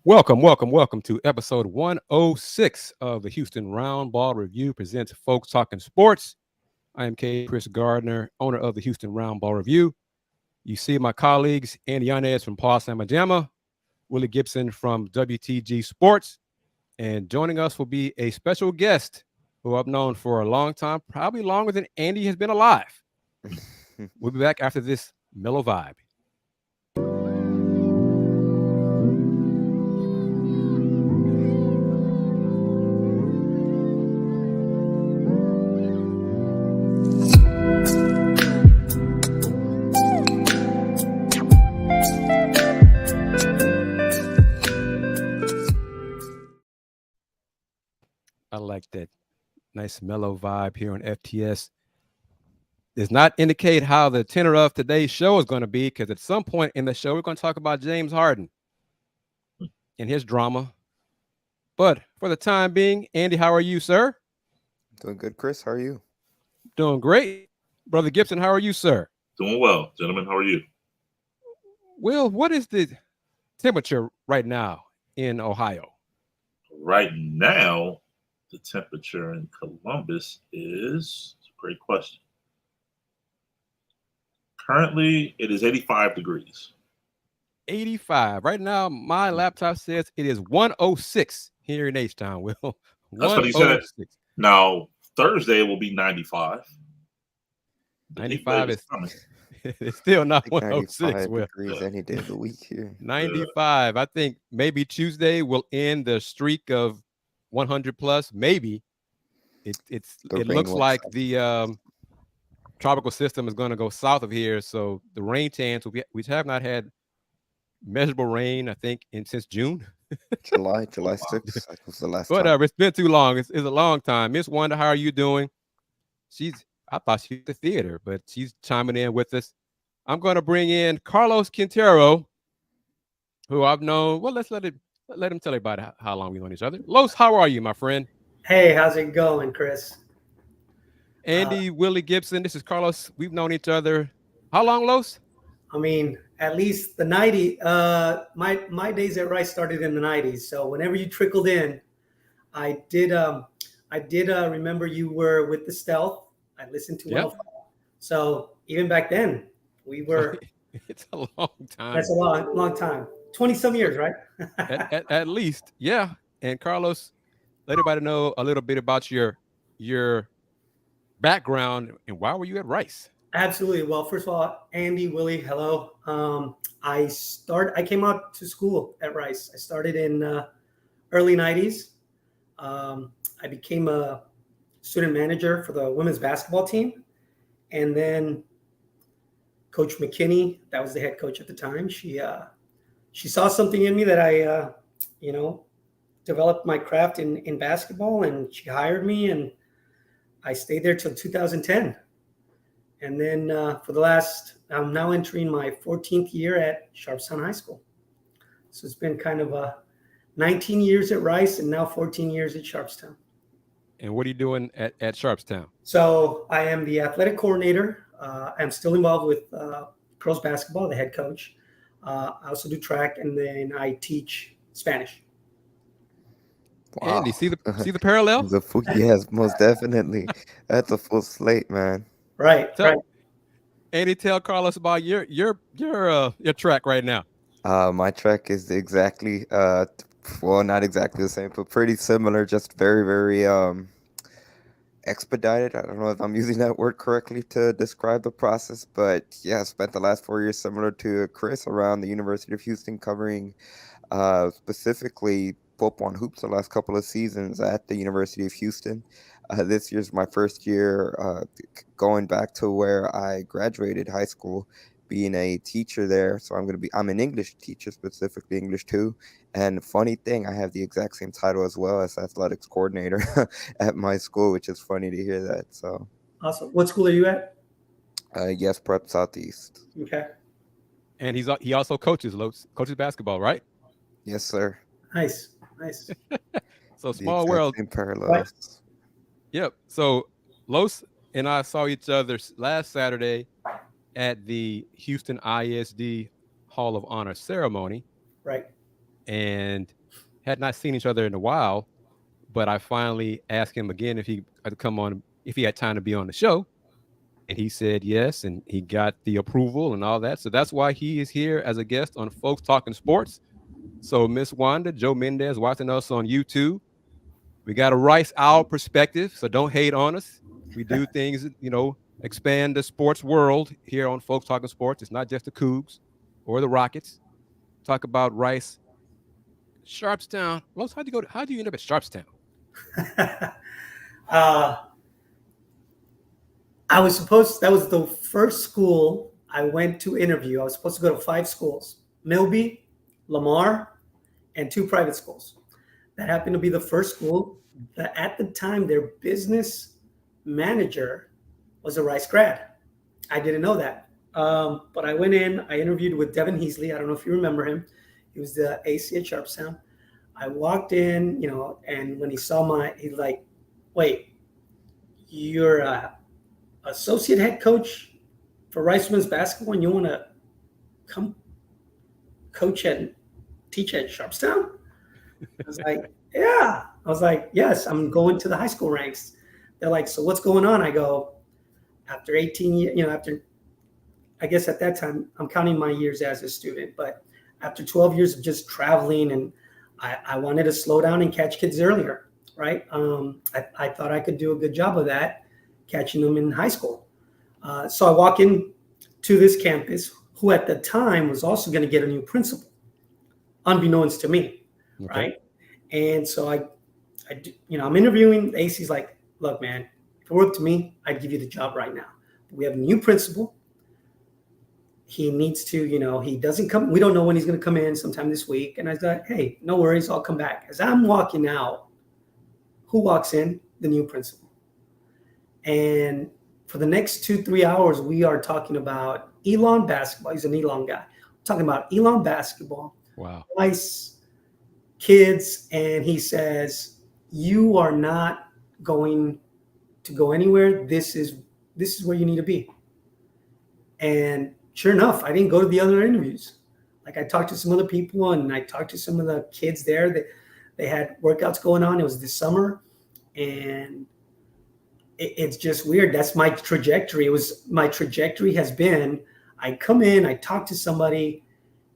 Welcome to episode 106 of the Houston Roundball Review presents Folks Talking Sports. I am Kris Gardner, owner of the Houston Roundball Review. You see my colleagues, Yanez from Pawd Slama Jama, Willy Gibson from WTG Sports, and joining us will be a special guest who I've known for a long time, probably longer than Andy has been alive. We'll be back after this mellow vibe. I like that nice mellow vibe here on FTS. Does not indicate how the tenor of today's show is going to be, because at some point in the show, we're going to talk about James Harden and his drama. But for the time being, Andy, how are you, sir? Doing good, Kris. How are you? Doing great. Brother Gibson, how are you, sir? Doing well, gentlemen. How are you? Will, what is the temperature right now in Ohio? Right now, the temperature in Columbus is a great question. Currently, it is 85 degrees. 85. Right now, my laptop says it is 106 here in H-Town, Will. That's what he said. Now, Thursday will be 95. 95 is it's still not 106. Will. Degrees any day of the week here. 95. I think maybe Tuesday will end the streak of 100 plus. Maybe it looks like the tropical system is going to go south of here, so the rain chance will be. We have not had measurable rain, I think, since June. July 6th. That was the last time. Whatever. It's been too long. It's a long time. Miss Wanda, how are you doing? I thought she was at the theater, but she's chiming in with us. I'm going to bring in Carlos Quintero, who I've known. Well, let him tell everybody how long we've known each other. Los, how are you, my friend? Hey, how's it going, Kris? Andy, Willy Gibson, this is Carlos. We've known each other. How long, Los? I mean, at least the 90s. My days at Rice started in the 90s. So whenever you trickled in, I did remember you were with the Stealth. I listened to it. So even back then, we were. It's a long time. That's a long time. 20-some years, right? at least, yeah. And Carlos, let everybody know a little bit about your background and why were you at Rice? Absolutely. Well, first of all, Andy, Willy, hello. I came out to school at Rice. I started in early 90s. I became a student manager for the women's basketball team. And then Coach McKinney, that was the head coach at the time. She saw something in me that I, developed my craft in basketball, and she hired me, and I stayed there till 2010. And then I'm now entering my 14th year at Sharpstown High School. So it's been kind of 19 years at Rice and now 14 years at Sharpstown. And what are you doing at Sharpstown? So I am the athletic coordinator. I'm still involved with girls basketball, the head coach. I also do track, and then I teach Spanish. Wow. Andy, see the parallel? Yes, most definitely. That's a full slate, man. Right. Andy, tell Carlos about your track right now. My track is exactly not exactly the same, but pretty similar, just very, very expedited. I don't know if I'm using that word correctly to describe the process, but yeah, I spent the last 4 years similar to Kris around the University of Houston, covering specifically football and hoops the last couple of seasons at the University of Houston. This year's my first year going back to where I graduated high school, being a teacher there. So I'm an English teacher, specifically English 2. And funny thing, I have the exact same title as well as athletics coordinator at my school, which is funny to hear that. So awesome. What school are you at? Yes, Prep Southeast. Okay. And he also coaches basketball, right? Yes, sir. Nice. So small world. Same parallels. Yep. So Los and I saw each other last Saturday at the Houston ISD Hall of Honor ceremony. Right. and had not seen each other in a while. But I finally asked him again if he had come on, if he had time to be on the show. And he said yes, and he got the approval and all that. So that's why he is here as a guest on Folks Talking Sports. So Miss Wanda, Joe Mendez watching us on YouTube. We got a Rice Owl perspective, so don't hate on us. We do things, expand the sports world here on Folks Talking Sports. It's not just the Cougs or the Rockets. Talk about Rice. Sharpstown. Los, how do you end up at Sharpstown? that was the first school I went to interview. I was supposed to go to 5 schools: Milby, Lamar, and 2 private schools. That happened to be the first school that at the time their business manager was a Rice grad. I didn't know that. But I went in, I interviewed with Devin Heasley. I don't know if you remember him. He was the AC at Sharpstown. I walked in, and when he saw he's like, wait, you're a associate head coach for Rice women's basketball and you want to come coach and teach at Sharpstown? I was like, yeah. I was like, yes, I'm going to the high school ranks. They're like, so what's going on? I go, after 18 years, I guess at that time, I'm counting my years as a student, but after 12 years of just traveling, and I wanted to slow down and catch kids earlier, right? I thought I could do a good job of that, catching them in high school. So I walk in to this campus, who at the time was also going to get a new principal, unbeknownst to me, okay. Right? And so I'm interviewing. AC's like, look, man, if it were up to me, I'd give you the job right now. But we have a new principal. He needs to, he doesn't come. We don't know when he's going to come in, sometime this week. And I thought, hey, no worries, I'll come back. As I'm walking out, who walks in? The new principal. And for the next 2-3 hours, we are talking about Elon basketball. He's an Elon guy. We're talking about Elon basketball. Wow. Nice kids. And he says, you are not going to go anywhere. This is where you need to be. And sure enough, I didn't go to the other interviews. Like, I talked to some other people, and I talked to some of the kids there that they had workouts going on. It was this summer, and it's just weird. That's my trajectory. My trajectory has been, I come in, I talk to somebody,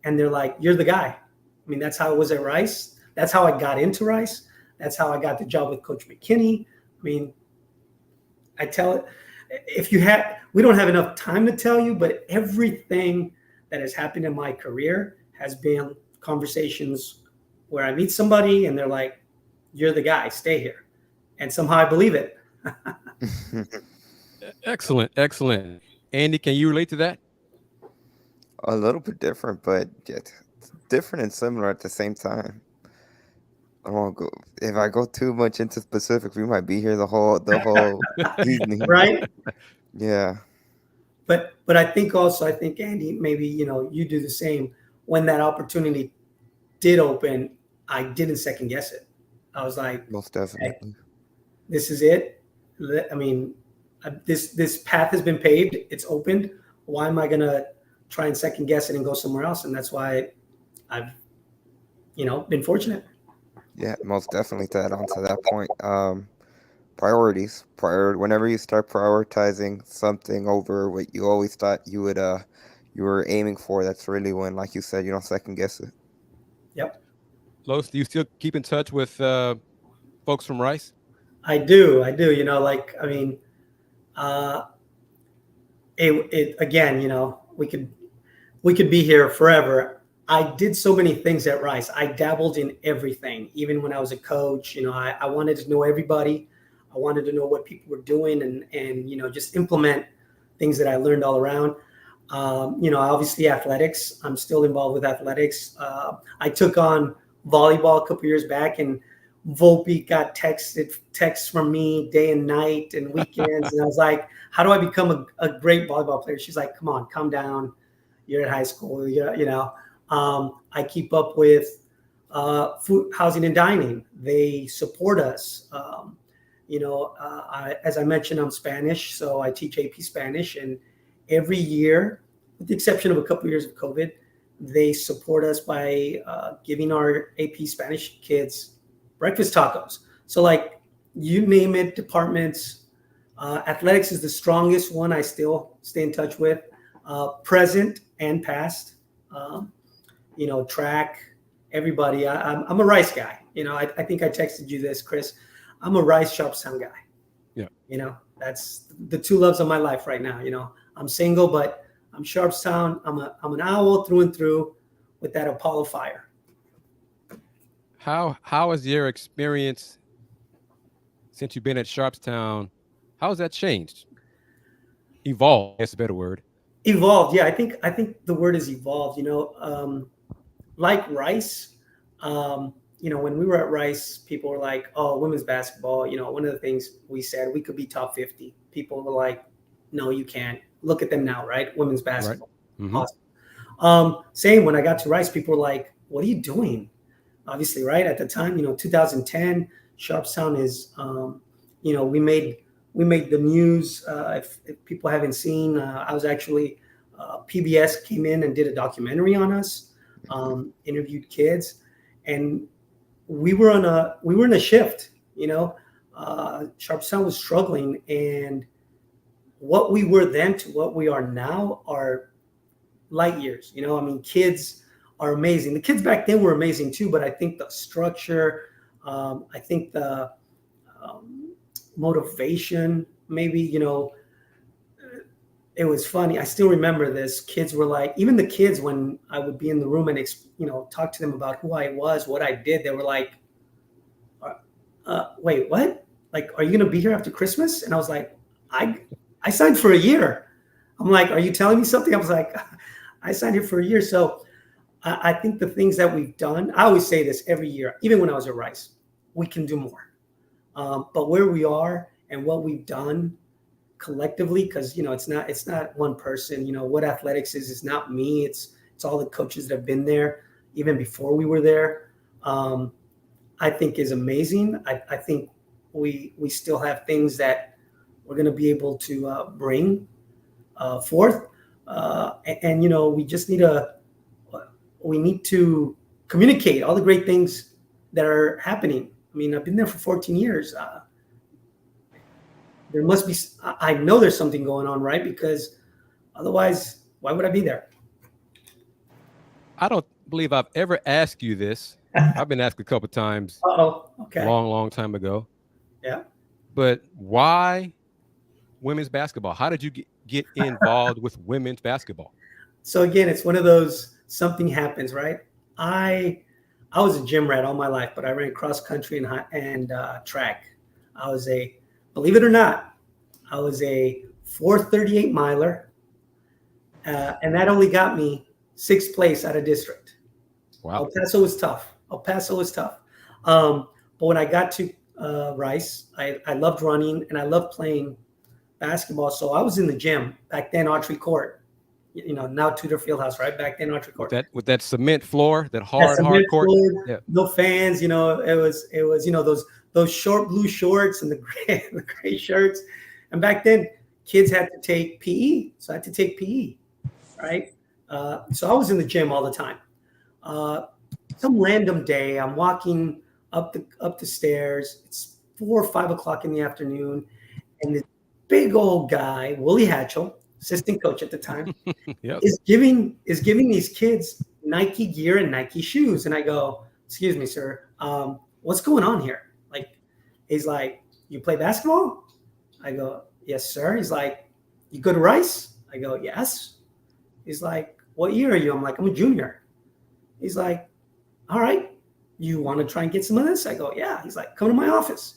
and they're like, you're the guy. I mean, that's how it was at Rice. That's how I got into Rice. That's how I got the job with Coach McKinney. I mean, I tell it, we don't have enough time to tell you, but everything that has happened in my career has been conversations where I meet somebody and they're like, you're the guy, stay here. And somehow I believe it. Excellent. Andy, can you relate to that? A little bit different, but different and similar at the same time. I don't want to go. If I go too much into specifics, we might be here the whole evening. Right? Yeah. But I think Andy, maybe you do the same. When that opportunity did open, I didn't second guess it. I was like, most definitely, hey, this is it. I mean, this path has been paved. It's opened. Why am I gonna try and second guess it and go somewhere else? And that's why I've been fortunate. Yeah, most definitely. To add on to that point, priorities. Whenever you start prioritizing something over what you always thought you were aiming for, that's really when, like you said, you don't second guess it. Yep. Los, do you still keep in touch with folks from Rice? I do. Again, we could be here forever. I did so many things at Rice. I dabbled in everything. Even when I was a coach, I wanted to know everybody. I wanted to know what people were doing and just implement things that I learned all around. Obviously athletics. I'm still involved with athletics. I took on volleyball a couple years back, and Volpe got texts from me day and night and weekends. And I was like, how do I become a great volleyball player? She's like, come on, calm down. You're in high school. I keep up with food, housing, and dining. They support us. As I mentioned, I'm Spanish, so I teach AP Spanish. And every year, with the exception of a couple of years of COVID, They support us by giving our AP Spanish kids breakfast tacos. So like you name it, departments. Athletics is the strongest one I still stay in touch with, present and past. Track, everybody. I'm a Rice guy. I think I texted you this, Kris. I'm a Rice Sharpstown guy. Yeah. That's the two loves of my life right now. I'm single, but I'm Sharpstown. I'm an owl through and through with that Apollo fire. How has your experience since you've been at Sharpstown? How has that changed? Evolved, that's a better word. Evolved, yeah. I think the word is evolved. Like Rice, when we were at Rice, people were like, "Oh, women's basketball." One of the things we said, we could be top 50. People were like, "No, you can't." Look at them now, right? Women's basketball, right. Mm-hmm. Awesome. Same when I got to Rice, people were like, "What are you doing?" Obviously, right at the time, 2010, Sharpstown is, we made the news. If people haven't seen, I was actually PBS came in and did a documentary on us, interviewed kids, and we were in a shift. Sharpstown was struggling, and what we were then to what we are now are light years. Kids are amazing. The kids back then were amazing too, but I think the structure, I think the motivation, maybe, it was funny. I still remember this. Kids were like, even the kids, when I would be in the room and, talk to them about who I was, what I did, they were like, wait, what? Like, are you going to be here after Christmas? And I was like, I signed for a year. I'm like, are you telling me something? I was like, I signed here for a year. So I think the things that we've done, I always say this every year, even when I was at Rice, we can do more. But where we are and what we've done collectively, because it's not one person. What athletics is not me. It's all the coaches that have been there even before we were there. I think is amazing. I think we still have things that we're going to be able to bring forth, and we just need to communicate all the great things that are happening. I mean, I've been there for 14 years. There must be, I know there's something going on, right? Because otherwise, why would I be there? I don't believe I've ever asked you this. I've been asked a couple of times. Okay. Long time ago. Yeah. But why women's basketball? How did you get involved with women's basketball? So again, it's one of those, something happens, right? I was a gym rat all my life, but I ran cross country and track. Believe it or not, I was a 4:38 miler, and that only got me 6th place out of district. Wow. El Paso was tough. But when I got to Rice, I loved running and I loved playing basketball. So I was in the gym back then, Autry Court. Now Tudor Fieldhouse, right? Back then, Autry Court. With that cement floor, that hard court. Floor, yeah. No fans. It was those short blue shorts and the gray shirts. And back then, kids had to take PE, so I had to take PE, right? So I was in the gym all the time. Some random day, I'm walking up the stairs. It's 4 or 5 o'clock in the afternoon, and this big old guy, Willie Hatchell, assistant coach at the time, yep. is giving these kids Nike gear and Nike shoes. And I go, "Excuse me, sir, what's going on here?" He's like, "You play basketball?" I go, "Yes, sir." He's like, "You go to Rice?" I go, "Yes." He's like, "What year are you?" I'm like, "I'm a junior." He's like, "All right, you want to try and get some of this?" I go, "Yeah." He's like, "Come to my office."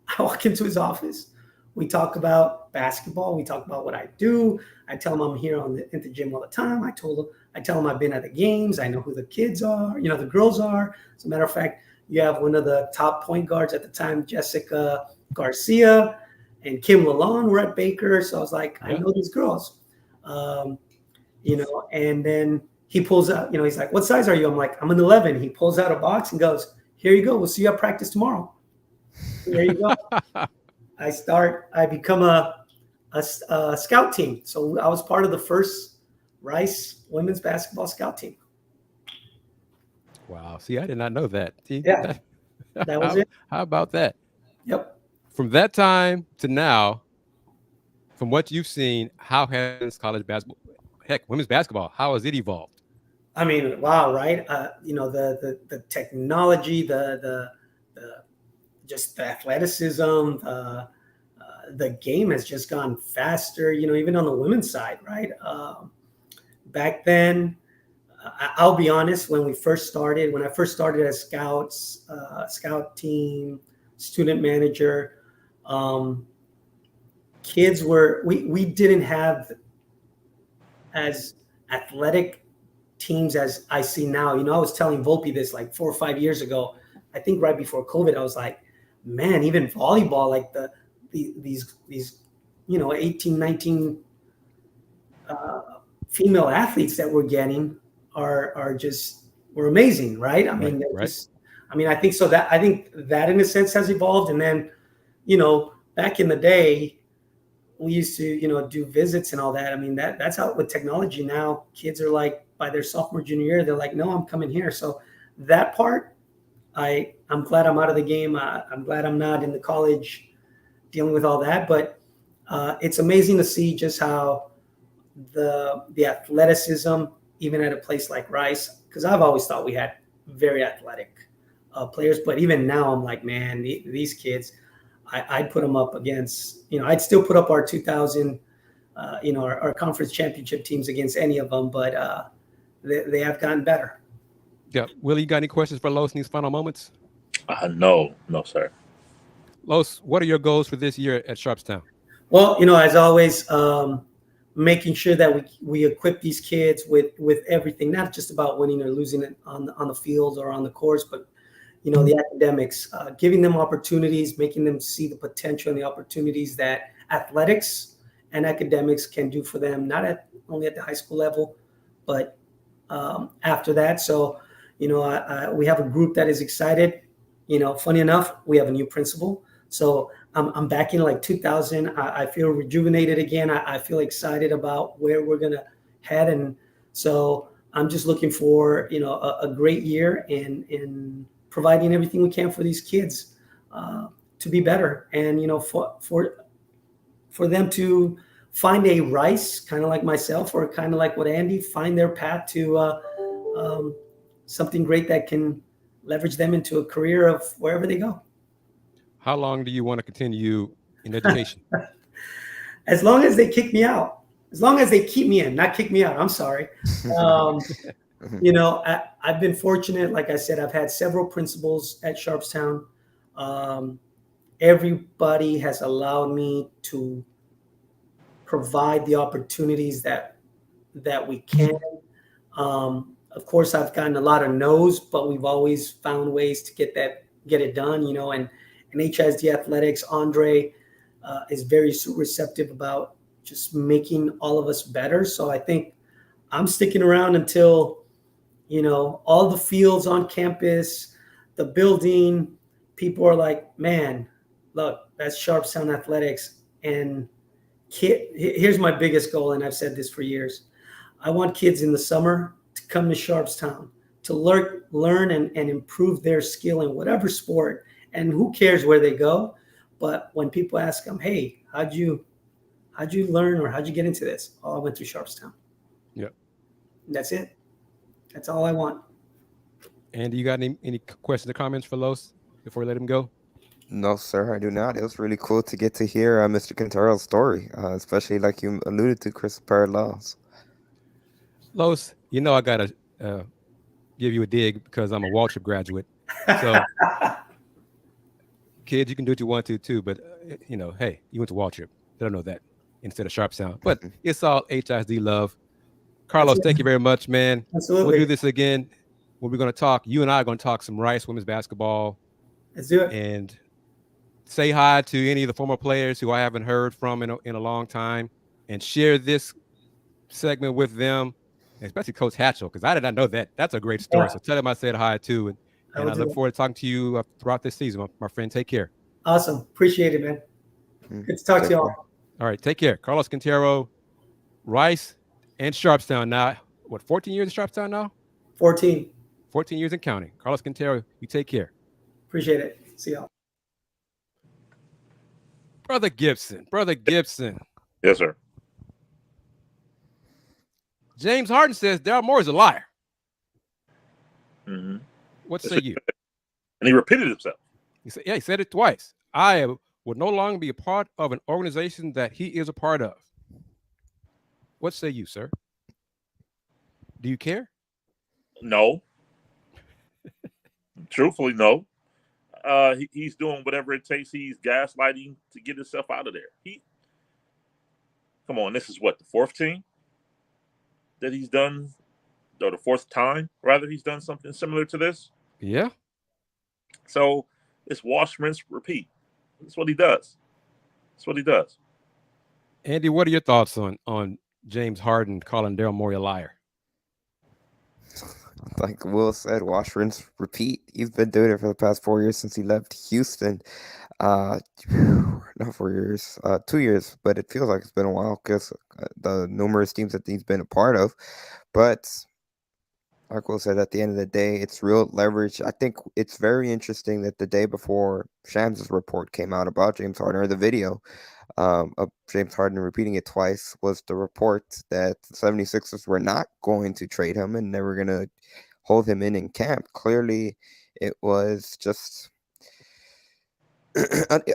I walk into his office. We talk about basketball. We talk about what I do. I tell him I'm here in the gym all the time. I tell him I've been at the games. I know who the kids are, the girls are. As a matter of fact, you have one of the top point guards at the time, Jessica Garcia, and Kim Lalonde were at Baker. So I was like, I know these girls, and then he pulls out, he's like, "What size are you?" I'm like, "I'm an 11. He pulls out a box and goes, "Here you go. We'll see you at practice tomorrow." There you go. I become a scout team. So I was part of the first Rice women's basketball scout team. Wow. See, I did not know that. See, Yeah, that was it. How about that? Yep. From that time to now, from what you've seen, how has college basketball, heck, women's basketball, how has it evolved? I mean, wow, right? The technology, the just the athleticism, the game has just gone faster. Even on the women's side, right? Back then, I'll be honest. When I first started as scouts, scout team, student manager, kids we didn't have as athletic teams as I see now. I was telling Volpe this like 4 or 5 years ago. I think right before COVID, I was like, man, even volleyball, like these 18, 19 female athletes that we're getting were amazing, right? I mean, right. I think so. I think that in a sense has evolved. And then, back in the day, we used to, do visits and all that. I mean, that's how with technology now, kids are like by their sophomore, junior year, they're like, no, I'm coming here. So that part, I'm glad I'm out of the game. I'm glad I'm not in the college dealing with all that. But it's amazing to see just how the athleticism, even at a place like Rice, because I've always thought we had very athletic players. But even now, I'm like, man, these kids, I'd put them up against, I'd still put up our 2000, our conference championship teams against any of them, but they have gotten better. Yeah. Willie, you got any questions for Los in these final moments? No, sir. Los, what are your goals for this year at Sharpstown? Well, as always, making sure that we equip these kids with everything, not just about winning or losing it on the field or on the course, but the academics, giving them opportunities, making them see the potential and the opportunities that athletics and academics can do for them, not only at the high school level, but after that. So, we have a group that is excited. Funny enough, we have a new principal. So I'm back in like 2000. I feel rejuvenated again. I feel excited about where we're going to head. And so I'm just looking for, a great year in providing everything we can for these kids to be better. And, for them to find a Rice, kind of like myself, or kind of like what Andy, find their path to something great that can leverage them into a career of wherever they go. How long do you want to continue in education? As long as they kick me out. As long as they keep me in, not kick me out. I'm sorry. I've been fortunate. Like I said, I've had several principals at Sharpstown. Everybody has allowed me to provide the opportunities that we can. Of course, I've gotten a lot of no's, but we've always found ways to get it done. And HISD athletics, Andre is very receptive about just making all of us better. So I think I'm sticking around until, all the fields on campus, the building, people are like, man, look, that's Sharpstown athletics. And here's my biggest goal, and I've said this for years. I want kids in the summer to come to Sharpstown to learn and improve their skill in whatever sport. And who cares where they go? But when people ask them, hey, how'd you learn, or how'd you get into this? Oh, I went through Sharpstown. Yeah. That's it. That's all I want. Andy, you got any questions or comments for Los before we let him go? No, sir, I do not. It was really cool to get to hear Mr. Quintero's story, especially like you alluded to, Chris Parallels. Los, I got to give you a dig because I'm a Waltrip graduate. So, kids, you can do what you want to too, but, hey, you went to Waltrip. They don't know that instead of Sharpstown. But it's all HISD love. Carlos, thank you very much, man. Absolutely. We'll do this again when we're going to talk. You and I are going to talk some Rice women's basketball. Let's do it. And say hi to any of the former players who I haven't heard from in a long time, and share this segment with them, especially Coach Hatchell, because I did not know that. That's a great story. Yeah. So tell them I said hi too. And I look forward to talking to you throughout this season, my friend. Take care. Awesome. Appreciate it, man. Good to talk to you all. All right. Take care. Carlos Quintero, Rice, and Sharpstown now. What, 14 years at Sharpstown now? 14. 14 years and counting. Carlos Quintero, you take care. Appreciate it. See y'all. Brother Gibson. Yes, sir. James Harden says Daryl Morey is a liar. Mm-hmm. What say you? And he repeated himself. He said it twice. I would no longer be a part of an organization that he is a part of. What say you, sir? Do you care? No. Truthfully, no. He's doing whatever it takes. He's gaslighting to get himself out of there. Come on, this is what, the fourth team that he's done, or the fourth time, rather, he's done something similar to this? Yeah. So it's wash, rinse, repeat. That's what he does. Andy, what are your thoughts on James Harden calling Daryl Morey a liar? Like Will said, wash, rinse, repeat. He's been doing it for the past 4 years since he left Houston. Not 4 years, 2 years, but it feels like it's been a while because the numerous teams that he's been a part of. But like Will said, at the end of the day, it's real leverage. I think it's very interesting that the day before Shams' report came out about James Harden, or the video of James Harden repeating it twice, was the report that the 76ers were not going to trade him and they were going to hold him in camp. Clearly, it was just...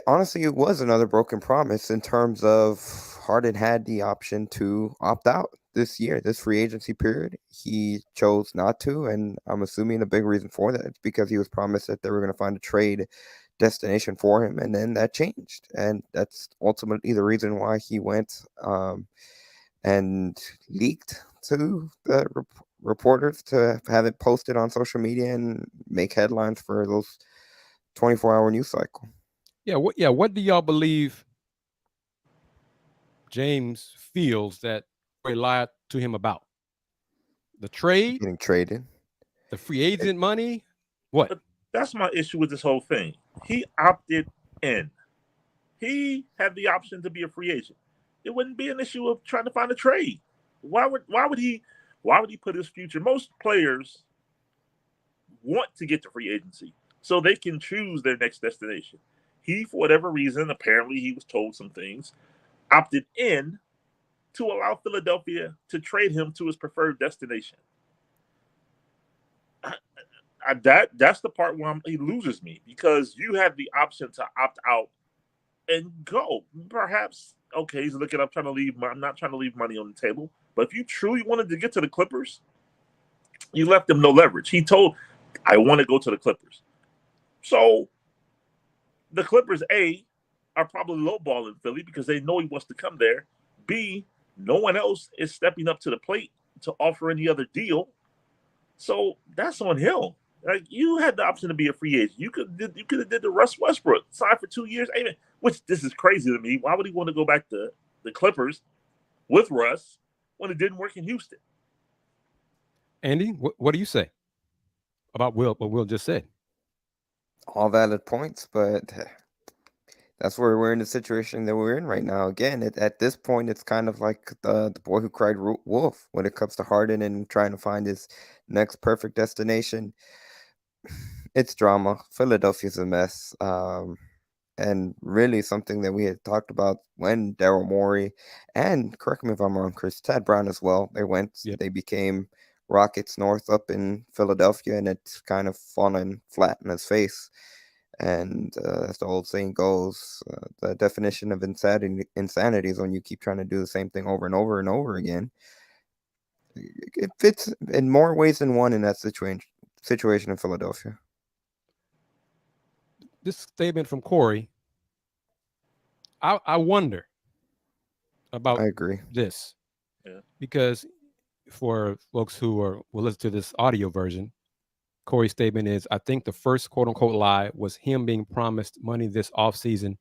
honestly, it was another broken promise in terms of Harden had the option to opt out this year, this free agency period. He chose not to, and I'm assuming the big reason for that is because he was promised that they were going to find a trade destination for him, and then that changed, and that's ultimately the reason why he went and leaked to the reporters to have it posted on social media and make headlines for those 24-hour news cycle. What do y'all believe James feels that Morey lied to him about? The trade? Getting traded? The free agent money? What? But that's my issue with this whole thing. He opted in. He had the option to be a free agent. It wouldn't be an issue of trying to find a trade. Why would he put his future? Most players want to get to free agency so they can choose their next destination. He, for whatever reason, apparently he was told some things, opted in to allow Philadelphia to trade him to his preferred destination. That's the part where he loses me, because you have the option to opt out and go. Perhaps, okay, he's looking up, I'm not trying to leave money on the table. But if you truly wanted to get to the Clippers, you left him no leverage. He told, I want to go to the Clippers. So the Clippers, A, are probably lowballing Philly because they know he wants to come there. B, no one else is stepping up to the plate to offer any other deal. So that's on him. Like, you had the option to be a free agent. You could have did the Russ Westbrook, signed for 2 years. Which, this is crazy to me. Why would he want to go back to the Clippers with Russ when it didn't work in Houston? Andy, what do you say about what Will just said? All valid points, but that's where we're in the situation that we're in right now. Again, at this point, it's kind of like the boy who cried wolf when it comes to Harden and trying to find his next perfect destination. It's drama. Philadelphia's a mess. And really something that we had talked about when Daryl Morey, and correct me if I'm wrong, Chris, Tad Brown as well, they became Rockets North up in Philadelphia, and it's kind of fallen flat in his face. And as the old saying goes, the definition of insanity is when you keep trying to do the same thing over and over and over again. It fits in more ways than one in that situation in Philadelphia. This statement from Corey, I wonder about I agree. this. Yeah. Because for folks who will listen to this audio version, Corey's statement is, I think the first quote-unquote lie was him being promised money this offseason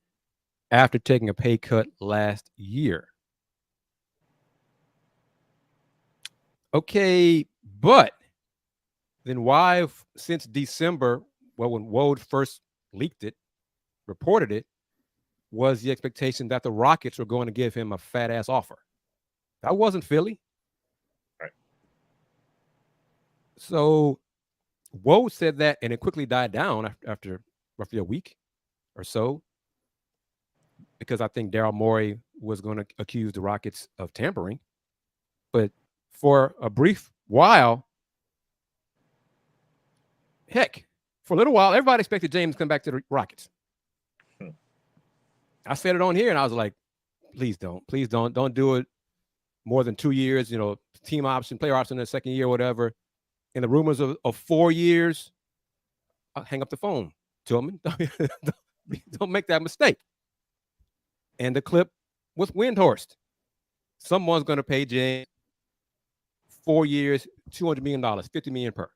after taking a pay cut last year. Okay, but then why, since December, well, when Woj first leaked it, reported it, was the expectation that the Rockets were going to give him a fat-ass offer? That wasn't Philly. Right. So Woj said that, and it quickly died down after roughly a week or so, because I think Daryl Morey was going to accuse the Rockets of tampering. But for a brief while, heck, for a little while, everybody expected James to come back to the Rockets. I said it on here, and I was like, please don't do it more than 2 years, team option, player option in the second year, whatever. And the rumors of 4 years, I'll hang up the phone. Tillman, don't make that mistake. And the clip with Windhorst. Someone's going to pay James 4 years, $200 million, $50 million per.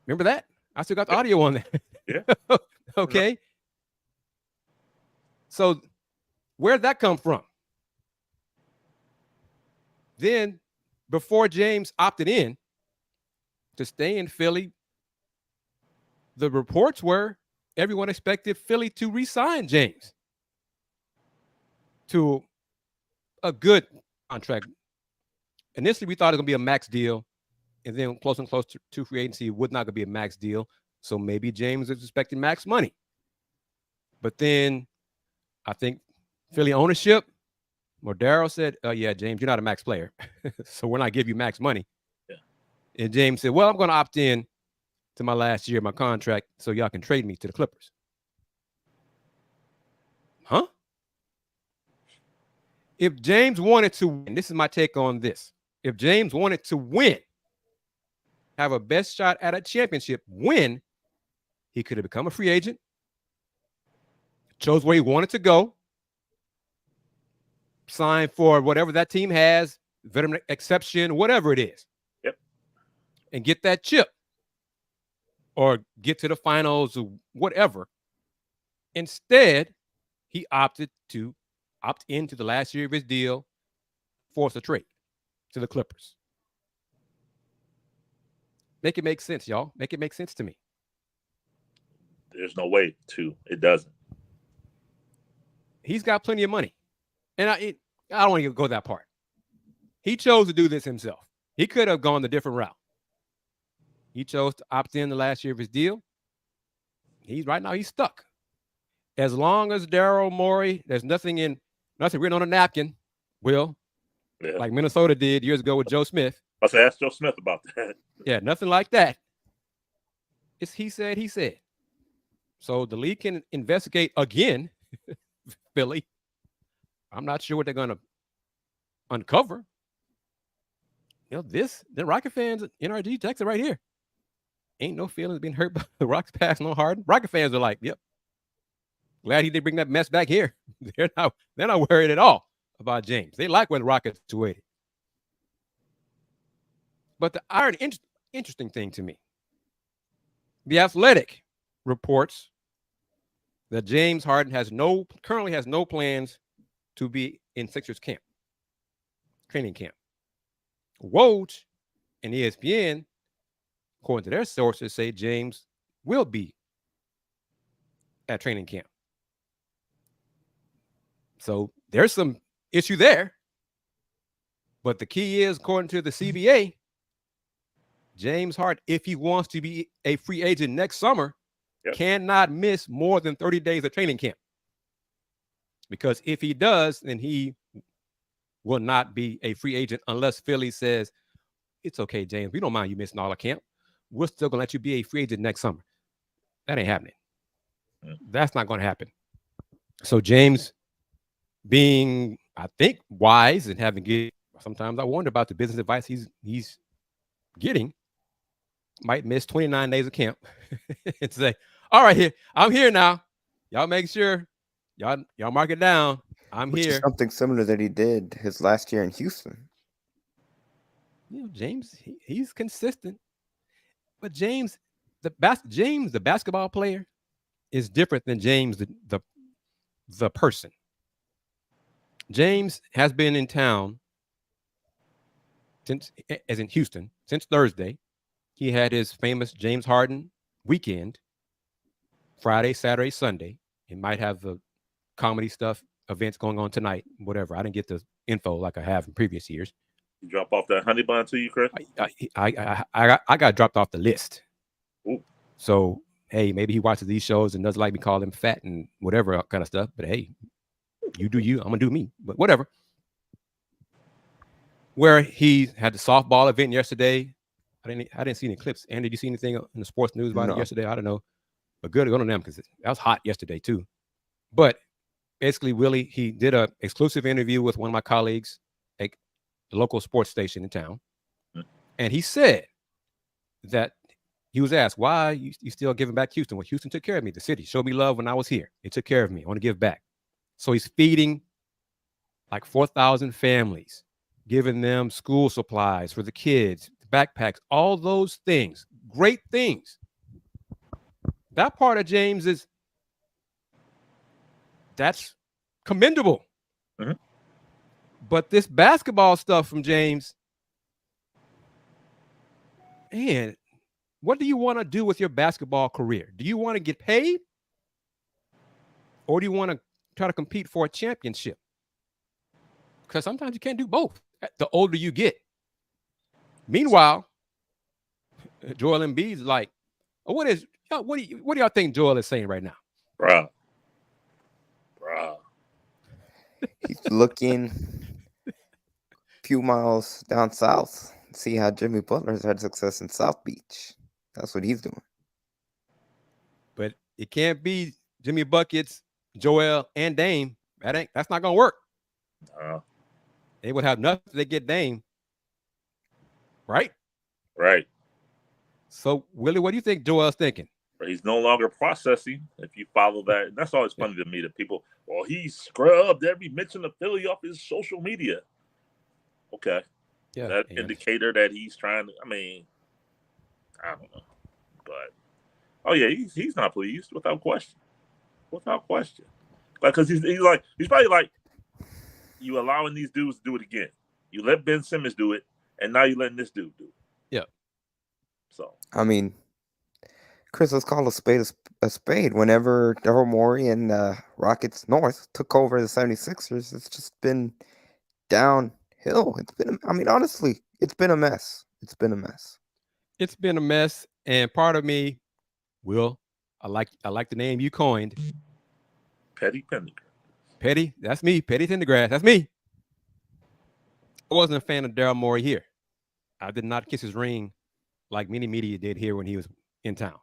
Remember that? I still got the audio on that. Yeah. Okay. So where'd that come from? Then, before James opted in to stay in Philly, the reports were everyone expected Philly to re-sign James to a good contract. Initially, we thought it was going to be a max deal, and then close and close to free agency, it would not going to be a max deal. So maybe James is expecting max money. But then I think Philly ownership, Daryl said, yeah, James, you're not a max player. So we're not giving you max money. Yeah. And James said, well, I'm going to opt in to my last year of my contract so y'all can trade me to the Clippers. Huh? If James wanted to win, this is my take on this. If James wanted to win, have a best shot at a championship, win, he could have become a free agent, chose where he wanted to go, sign for whatever that team has, veteran exception, whatever it is. Yep. And get that chip or get to the finals or whatever. Instead, he opted to opt into the last year of his deal, force a trade to the Clippers. Make it make sense, y'all. Make it make sense to me. There's no way to. It doesn't. He's got plenty of money. And I don't want to go that part. He chose to do this himself. He could have gone the different route. He chose to opt in the last year of his deal. Right now he's stuck. As long as Daryl Morey, there's nothing written on a napkin, like Minnesota did years ago with Joe Smith. I said, ask Joe Smith about that. Yeah, nothing like that. It's he said. So the league can investigate again, Philly. I'm not sure what they're going to uncover. The Rocket fans, NRG texted right here. Ain't no feelings being hurt by the Rockets passing on Harden. Rocket fans are like, yep. Glad he did bring that mess back here. They're not worried at all about James. They like when the Rockets waited. But the interesting thing to me, The Athletic reports that James Harden currently has no plans to be in Sixers camp, training camp. Woj and ESPN, according to their sources, say James will be at training camp. So there's some issue there. But the key is, according to the CBA, James Harden, if he wants to be a free agent next summer, cannot miss more than 30 days of training camp. Because if he does, then he will not be a free agent unless Philly says, it's okay, James, we don't mind you missing all the camp. We're still going to let you be a free agent next summer. That ain't happening. That's not going to happen. So James, being, I think, wise and sometimes I wonder about the business advice he's getting, might miss 29 days of camp and say, all right, I'm here now. Y'all make sure, y'all mark it down. Which is something similar that he did his last year in Houston. James, he's consistent. But James, the basketball player, is different than James, the person. James has been in town as in Houston, since Thursday. He had his famous James Harden weekend, Friday, Saturday, Sunday. He might have the comedy stuff, events going on tonight, whatever. I didn't get the info like I have in previous years. You drop off that honey bun to you, Kris? I got dropped off the list. Ooh. So, hey, maybe he watches these shows and doesn't like me call him fat and whatever kind of stuff. But hey, you do you. I'm going to do me. But whatever. Where he had the softball event yesterday. I didn't see any clips. Andy, did you see anything in the sports news about it yesterday? I don't know. But good on them because that was hot yesterday too. But basically, Willie, he did an exclusive interview with one of my colleagues at the local sports station in town. And he said that he was asked, why you still giving back Houston? Well, Houston took care of me. The city showed me love when I was here. They took care of me. I want to give back. So he's feeding like 4,000 families, giving them school supplies for the kids, backpacks, all those things. Great things. That part of James that's commendable. Mm-hmm. But this basketball stuff from James, man, what do you want to do with your basketball career? Do you want to get paid? Or do you want to try to compete for a championship? Because sometimes you can't do both the older you get. Meanwhile, Joel Embiid's like, what do y'all think Joel is saying right now? Bruh. He's looking a few miles down south. See how Jimmy Butler's had success in South Beach. That's what he's doing. But it can't be Jimmy Buckets, Joel, and Dame. That's not gonna work. They would have nothing if they get Dame. Right? Right. So, Willie, what do you think Joel's thinking? He's no longer processing. If you follow that, and that's always funny to me that people, well, he scrubbed every mention of Philly off his social media. Okay. Yeah. That indicator that he's trying to, I don't know. But, oh, yeah, he's not pleased without question. Without question. Like, because he's probably like, you allowing these dudes to do it again. You let Ben Simmons do it, and now you're letting this dude do it. Yeah. So. Kris, let's call a spade a spade. Whenever Daryl Morey and Rockets North took over the 76ers, it's just been downhill. Honestly, it's been a mess. It's been a mess. It's been a mess. And part of me, Will, I like the name you coined. Petty Pendergrass. Petty, that's me. Petty Pendergrass, that's me. I wasn't a fan of Daryl Morey here. I did not kiss his ring like many media did here when he was in town.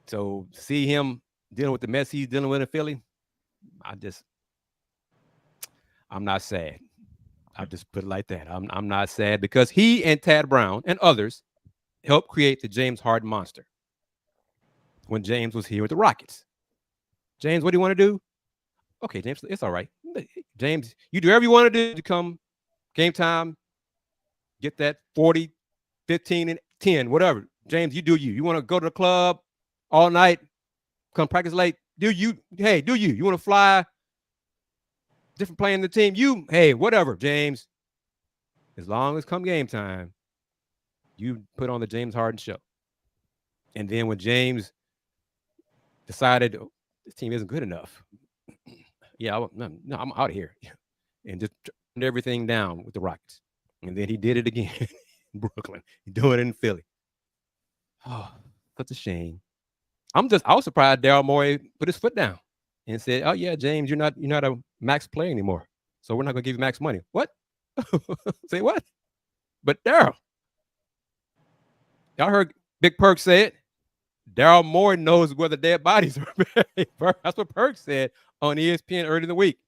So see him dealing with the mess he's dealing with in Philly, I'm not sad. I'll just put it like that. I'm not sad because he and Tad Brown and others helped create the James Harden monster when James was here with the Rockets. James, what do you want to do? Okay, James, it's all right. James, you do whatever you want to do to come game time, get that 40, 15, and 10, whatever. James, you do you. You want to go to the club all night, come practice late, do you. You want to fly, different playing the team, whatever, James. As long as come game time, you put on the James Harden show. And then when James decided this team isn't good enough, I'm out of here. And just turned everything down with the Rockets. And then he did it again in Brooklyn. He's doing it in Philly. Oh, such a shame. I was surprised Daryl Morey put his foot down and said, "Oh yeah, James, you're not a max player anymore. So we're not gonna give you max money." What? Say what? But Daryl, y'all heard Big Perk say it. Daryl Morey knows where the dead bodies are buried. That's what Perk said on ESPN earlier in the week.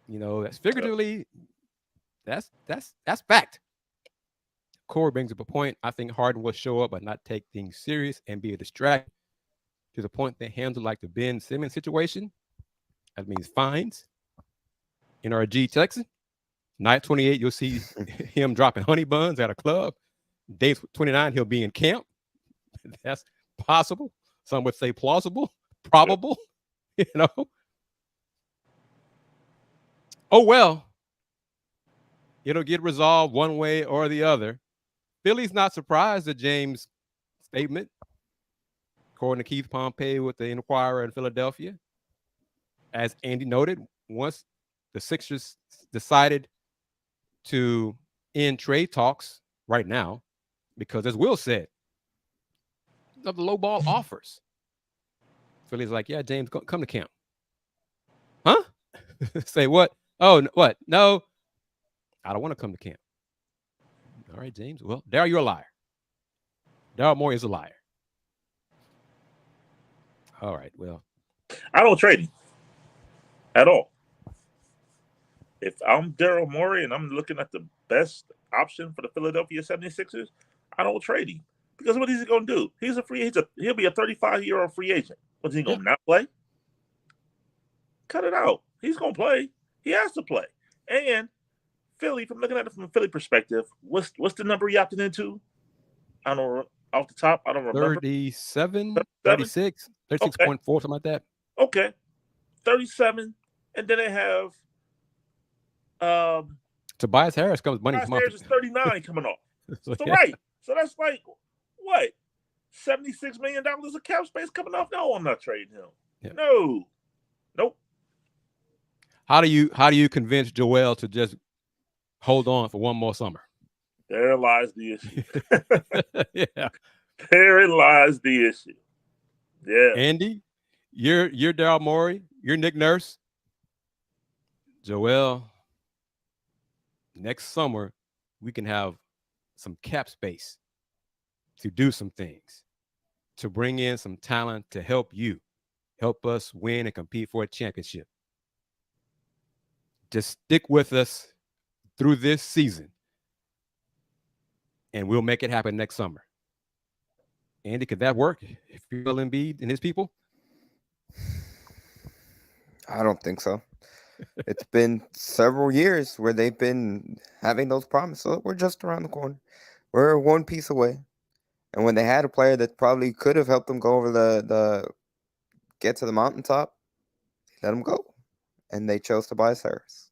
That's figuratively, that's fact. Corey brings up a point. I think Harden will show up but not take things serious and be a distraction to the point they handle like the Ben Simmons situation. That means fines. NRG Texas. Night 28, you'll see him dropping honey buns at a club. Day 29, he'll be in camp. That's possible. Some would say plausible, probable, Oh, well, it'll get resolved one way or the other. Philly's not surprised at James' statement, according to Keith Pompey with the Inquirer in Philadelphia. As Andy noted, once the Sixers decided to end trade talks right now because, as Will said, of the low ball offers. Philly's like, yeah, James, come to camp. Huh? Say what? Oh, what? No, I don't want to come to camp. All right, James. Well, Daryl, you're a liar. Daryl Morey is a liar. All right, well. I don't trade him at all. If I'm Daryl Morey and I'm looking at the best option for the Philadelphia 76ers, I don't trade him. Because what is he going to do? He's a free agent. He'll be a 35-year-old free agent. What's he going to not play? Cut it out. He's going to play. He has to play. And Philly, from looking at it from a Philly perspective, what's the number he opted into? I don't know. Off the top, I don't remember. 37, 36, 36.4, okay. Something like that. Okay. 37. And then they have Tobias Harris comes money. Tobias Harris is 39 coming off. So right. So that's like what? $76 million of cap space coming off? No, I'm not trading him. Yeah. No. Nope. How do you convince Joel to just hold on for one more summer? There lies the issue. Yeah. Therein lies the issue. Yeah. Andy, you're Daryl Morey. You're Nick Nurse. Joel, next summer, we can have some cap space to do some things, to bring in some talent to help us win and compete for a championship. Just stick with us through this season, and we'll make it happen next summer. Andy, could that work if you're Embiid and his people? I don't think so. It's been several years where they've been having those promises. So we're just around the corner. We're one piece away. And when they had a player that probably could have helped them go over the get to the mountaintop, let them go. And they chose Tobias Harris.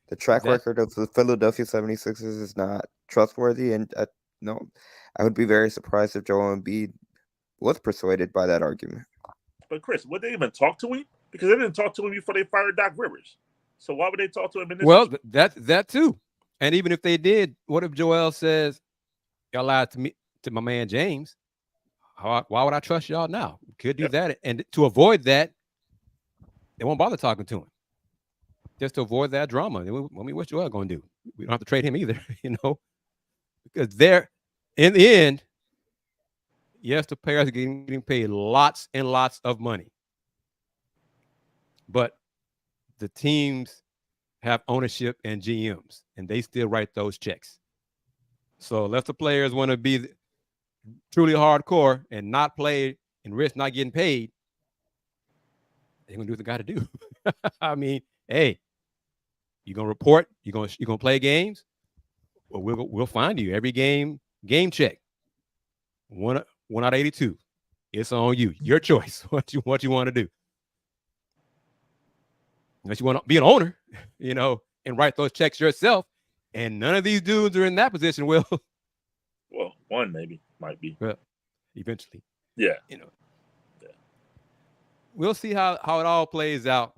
The track record of the Philadelphia 76ers is not trustworthy. And no, I would be very surprised if Joel Embiid was persuaded by that argument. But Chris, would they even talk to him? Because they didn't talk to him before they fired Doc Rivers. So why would they talk to him in this? Well, that too. And even if they did, what if Joel says, y'all lied to me, to my man James? Why would I trust y'all now? Could do that. And to avoid that, they won't bother talking to him. Just to avoid that drama. I mean, what's Joel going to do? We don't have to trade him either, because they're, in the end, yes, the players are getting paid lots and lots of money. But the teams have ownership and GMs, and they still write those checks. So unless the players want to be truly hardcore and not play and risk not getting paid, they're going to do what they got to do. I mean, hey, you're going to report, you're going to play games, well, we'll find you every game check. One out of 82. It's on you. Your choice. What you want to do. Unless you want to be an owner, and write those checks yourself. And none of these dudes are in that position, Will. Well, one maybe might be. Well, eventually. Yeah. Yeah. We'll see how it all plays out.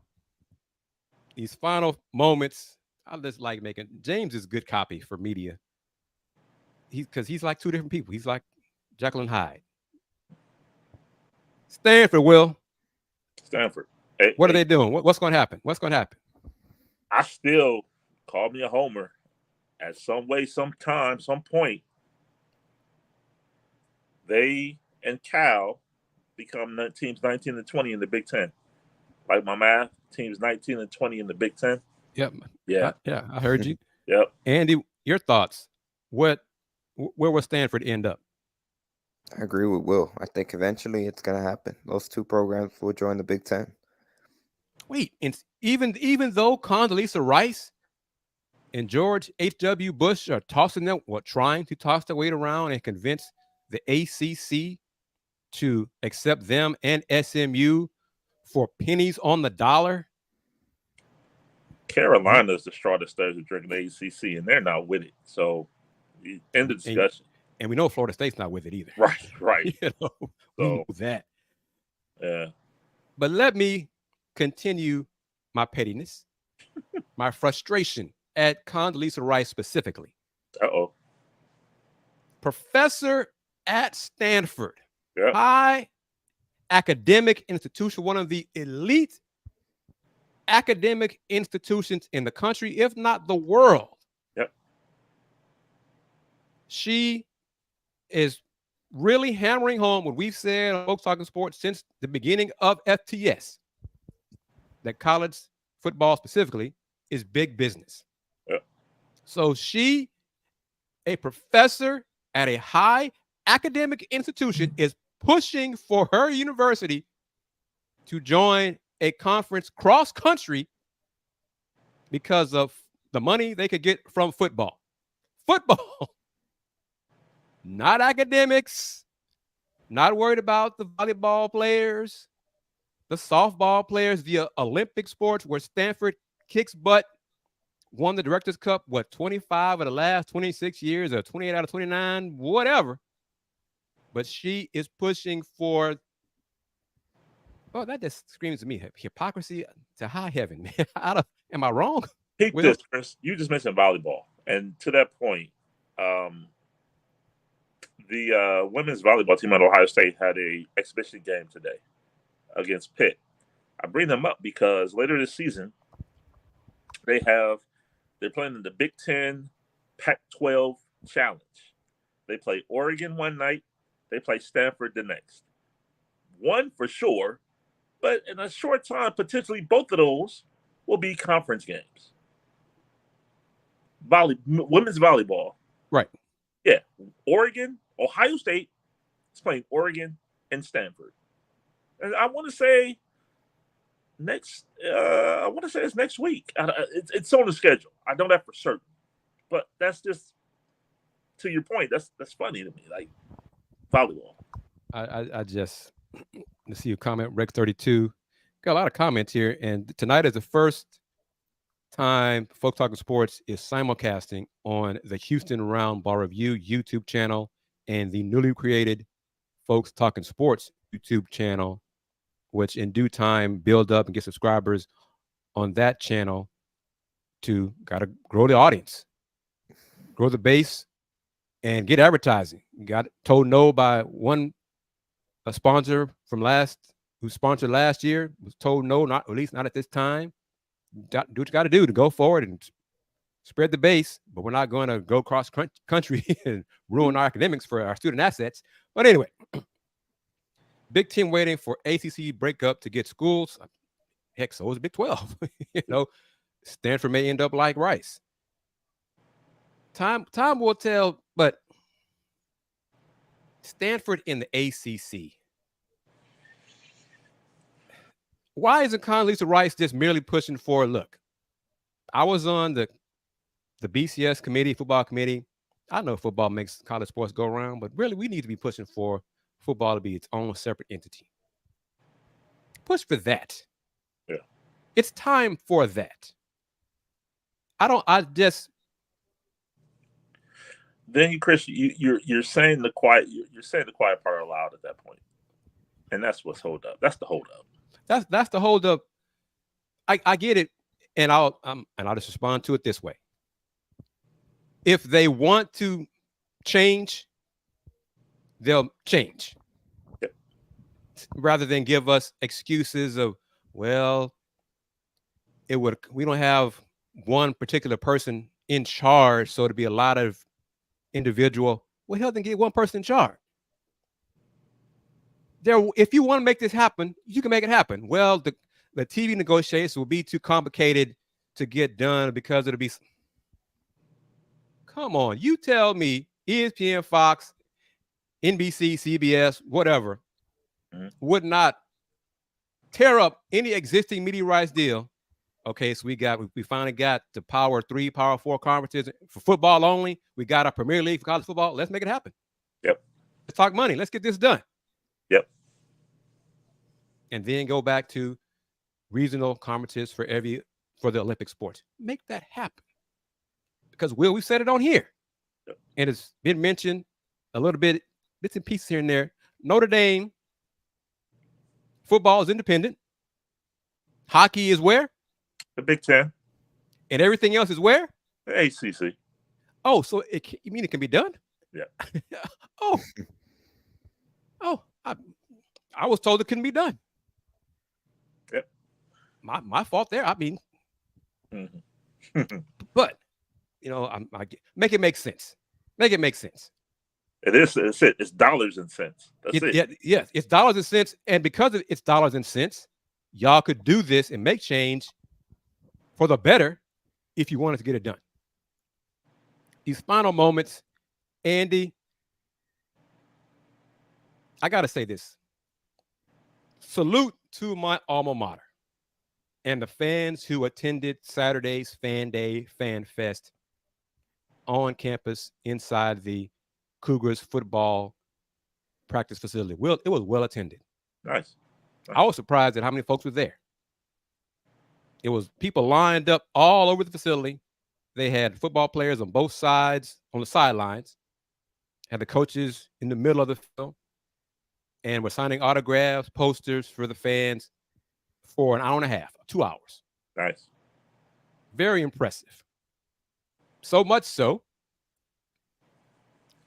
These final moments, I just like making James is good copy for media. Because he's like two different people. He's like Jekyll and Hyde. Stanford, Will. Stanford. What are they doing? What's going to happen? What's going to happen? I still call me a homer. At some way, sometime, some point, they and Cal become teams 19 and 20 in the Big Ten. Like my math, teams 19 and 20 in the Big Ten. Yep. Yeah. I heard you. Yep. Andy, your thoughts? Where will Stanford end up? I agree with Will. I think eventually it's going to happen. Those two programs will join the Big Ten. Wait, and even though Condoleeza Rice and George H.W. Bush are trying to toss their weight around and convince the ACC to accept them and SMU for pennies on the dollar. Carolina's the straw that stirs the drink in the ACC, and they're not with it. So, end of discussion. And we know Florida State's not with it either. Right. We know that. Yeah. But let me continue my pettiness my frustration at Condoleeza Rice specifically. Uh-oh. Professor at Stanford, Yep. high academic institution, one of the elite academic institutions in the country, if not the world. Yep. She is really hammering home what we've said on Folks Talking Sports since the beginning of FTS, that college football specifically is big business. Yep. So she, a professor at a high academic institution, is pushing for her university to join a conference cross country because of the money they could get from football. Football, not academics, not worried about the volleyball players, the softball players, the Olympic sports where Stanford kicks butt, won the Directors Cup, 25 of the last 26 years or 28 out of 29, whatever. But she is pushing for, oh, that just screams to me hypocrisy to high heaven, man. Am I wrong? Take this, Chris. You just mentioned volleyball. And to that point, the women's volleyball team at Ohio State had a exhibition game today against Pitt. I bring them up because later this season, they're playing in the Big Ten Pac-12 Challenge. They play Oregon one night. They play Stanford the next. One for sure, but in a short time, potentially both of those will be conference games. Women's volleyball. Right. Yeah. Ohio State is playing Oregon and Stanford. And I want to say it's next week. It's on the schedule. I know that for certain. But that's just, to your point, that's funny to me. Like, volleyball. I just, let's see your comment, Rex 32. Got a lot of comments here. And tonight is the first time Folks Talking Sports is simulcasting on the Houston Roundball Review YouTube channel and the newly created Folks Talking Sports YouTube channel, which in due time build up and get subscribers on that channel to gotta grow the audience, grow the base, and get advertising. Got told no by a sponsor who sponsored last year, was told no, not at least not at this time. Do what you got to do to go forward and spread the base, but we're not going to go cross country and ruin our academics for our student assets. But anyway, Big Ten waiting for ACC breakup to get schools. Heck, so is Big 12. Stanford may end up like Rice. Time will tell, but Stanford in the ACC. Why isn't Condoleeza Rice just merely pushing for, look, I was on the BCS committee, football committee. I know football makes college sports go around, but really we need to be pushing for football to be its own separate entity. Push for that. Yeah. It's time for that. Then, Chris, you're saying the quiet part aloud at that point, and that's what's hold up. That's the hold up. That's the hold up. I get it, and I'll just respond to it this way. If they want to change, they'll change. Yep. Rather than give us excuses of, well, we don't have one particular person in charge, so it'd be a lot of individual. Well, hell, then get one person in charge. If you want to make this happen, you can make it happen. Well, the TV negotiations will be too complicated to get done because it'll be. Come on, you tell me ESPN, Fox, NBC, CBS, whatever, would not tear up any existing media rights deal. Okay, so we finally got the Power 3, Power 4 conferences for football only. We got our Premier League for college football. Let's make it happen. Yep. Let's talk money. Let's get this done. Yep. And then go back to regional conferences for the Olympic sports. Make that happen. Because we said it on here. Yep. And it's been mentioned a little bit, bits and pieces here and there. Notre Dame football is independent. Hockey is where? The Big Ten. And everything else is where? ACC. Oh, so you mean it can be done? Yeah. oh, I was told it couldn't be done. Yep. My fault there. I mean, but I make it make sense. Make it make sense. It is. It's dollars and cents. That's it. Yeah, it's dollars and cents, and because it's dollars and cents, y'all could do this and make change for the better if you wanted to get it done. These final moments, Andy, I got to say this. Salute to my alma mater and the fans who attended Saturday's Fan Day Fan Fest on campus inside the Cougars football practice facility. Well, it was well attended. Nice. I was surprised at how many folks were there. It was people lined up all over the facility. They had football players on both sides, on the sidelines, had the coaches in the middle of the field, and were signing autographs, posters for the fans for an hour and a half, 2 hours. Nice. Very impressive. So much so,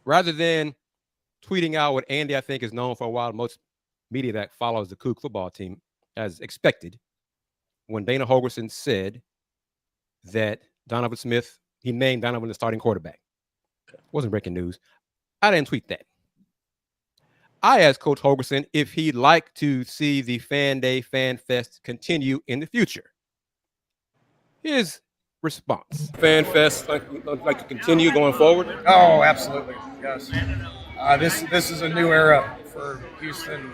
rather than tweeting out what Andy, I think, is known for a while, most media that follows the Coug football team, as expected, when Dana Holgorsen said that Donovan Smith, he named Donovan the starting quarterback. Wasn't breaking news. I didn't tweet that. I asked Coach Holgorsen if he'd like to see the Fan Day Fan Fest continue in the future. His response: Fan Fest like to continue going forward? Oh, absolutely. Yes. This is a new era for Houston,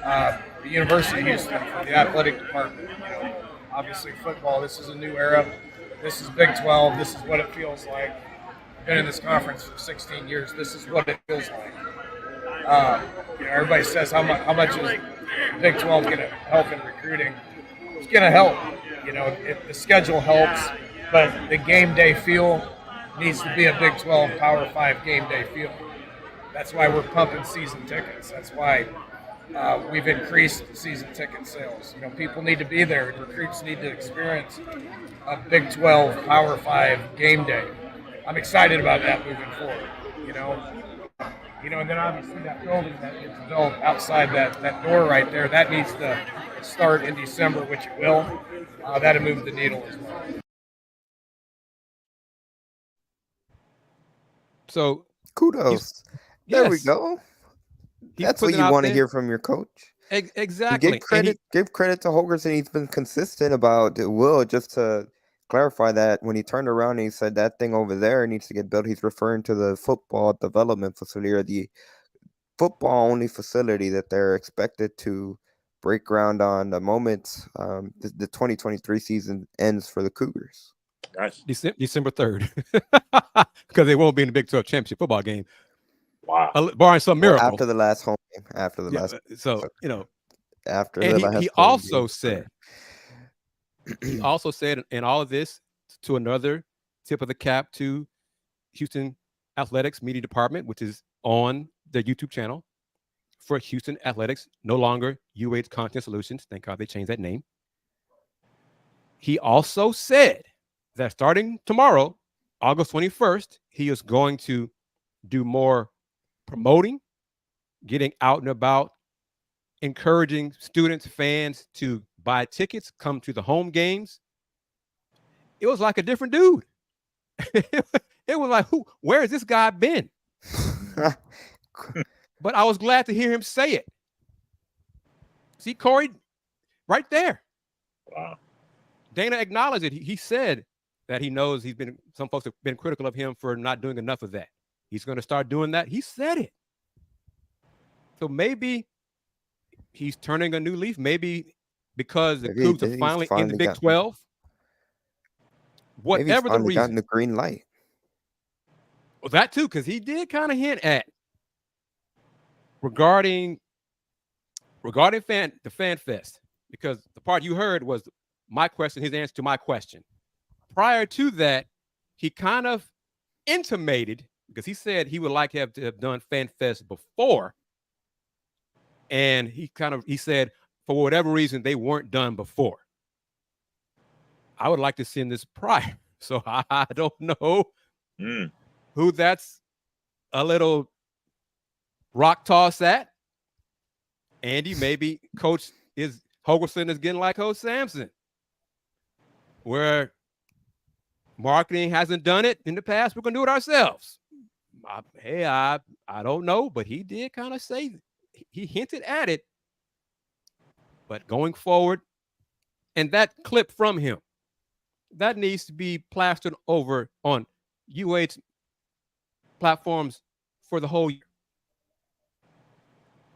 the University of Houston, for the athletic department. Obviously, football. This is a new era. This is Big 12. This is what it feels like. I've been in this conference for 16 years. This is what it feels like. Everybody says how much is Big 12 going to help in recruiting? It's going to help. The schedule helps, but the game day feel needs to be a Big 12 Power 5 game day feel. That's why we're pumping season tickets. That's why we've increased season ticket sales. People need to be there. Recruits need to experience a Big 12 Power 5 game day. I'm excited about that moving forward. And then obviously that building that gets built outside that door right there, that needs to start in December, which it will. That'll move the needle as well. So kudos. There we go. That's what you want to hear from your coach. Exactly. Give credit to Holgorsen. He's been consistent about Will. Just to clarify that, when he turned around and he said that thing over there needs to get built, he's referring to the football development facility, or the football only facility that they're expected to break ground on the moment the 2023 season ends for the Cougars. Nice. December 3rd, because they won't be in the Big 12 championship football game. Wow. Barring some miracle. After the last home game. After the last. He also said, he also said in all of this, to another tip of the cap to Houston Athletics Media Department, which is on their YouTube channel for Houston Athletics, no longer UH Content Solutions. Thank God they changed that name. He also said that starting tomorrow, August 21st, he is going to do more promoting, getting out and about, encouraging students, fans to buy tickets, come to the home games. It was like a different dude. It was like, where has this guy been? But I was glad to hear him say it. See, Corey, right there. Wow. Dana acknowledged it. He said that he knows some folks have been critical of him for not doing enough of that. He's going to start doing that. He said it. So maybe he's turning a new leaf. Maybe because the Cougs are finally in the Big 12. Whatever the reason. Gotten the green light. Well, that too, because he did kind of hint at regarding the Fan Fest, because the part you heard was my question, his answer to my question. Prior to that, he kind of intimated, because he said he would like to have done Fan Fest before, and he said for whatever reason they weren't done before. I would like to send this prior. So I don't know who that's a little rock toss at. Andy, maybe Coach Holgorsen is getting like Coach Sampson, where marketing hasn't done it in the past. We're going to do it ourselves. I don't know, but he did kind of say, he hinted at it. But going forward, and that clip from him, that needs to be plastered over on UH platforms for the whole year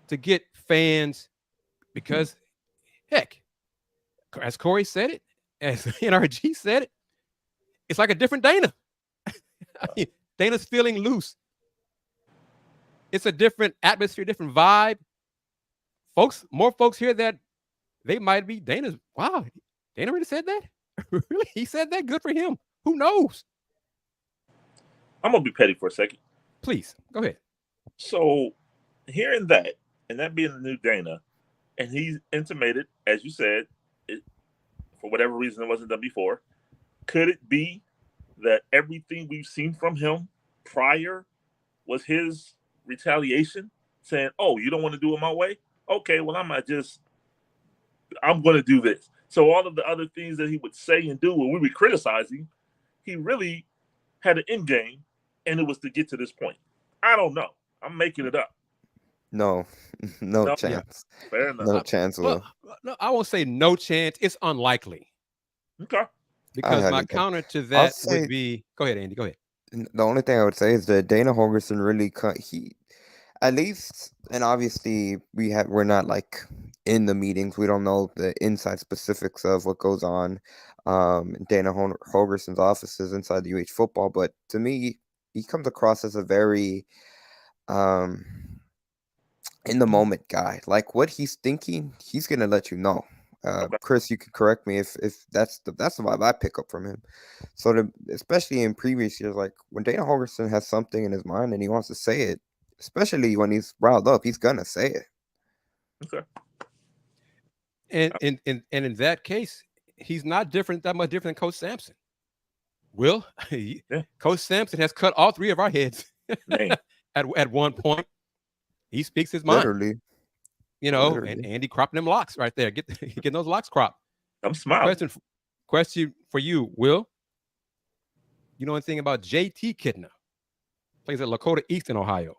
to get fans, because heck, as Corey said it, as NRG said it, it's like a different Dana. I mean, Dana's feeling loose. It's a different atmosphere, different vibe. More folks hear that they might be Dana's. Wow, Dana really said that? Really? He said that? Good for him. Who knows? I'm going to be petty for a second. Please, go ahead. So, hearing that, and that being the new Dana, and he intimated, as you said, for whatever reason it wasn't done before, could it be that everything we've seen from him prior was his retaliation, saying, oh, you don't want to do it my way? Okay, well, I'm going to do this. So all of the other things that he would say and do when we would criticize him, he really had an end game, and it was to get to this point. I don't know. I'm making it up. No chance. Yeah. Fair enough. No chance, Will. No, I won't say no chance. It's unlikely. Okay. Because my counter to that would be, go ahead, Andy, go ahead. The only thing I would say is that Dana Holgorsen really at least, and obviously we're not like in the meetings. We don't know the inside specifics of what goes on in Dana Holgorsen's offices inside the UH football. But to me, he comes across as a very in the moment guy. Like what he's thinking, he's gonna let you know. Kris, you can correct me if that's the vibe I pick up from him. So especially in previous years, like when Dana Holgorsen has something in his mind and he wants to say it, especially when he's riled up, he's gonna say it. Okay. And in that case, he's not that much different than Coach Sampson. Will, Coach Sampson has cut all three of our heads at one point. He speaks his mind. Literally. And Andy cropping them locks right there. Getting those locks cropped. I'm smiling. Question for you, Will. You know anything about JT Kidner? Plays at Lakota East in Ohio.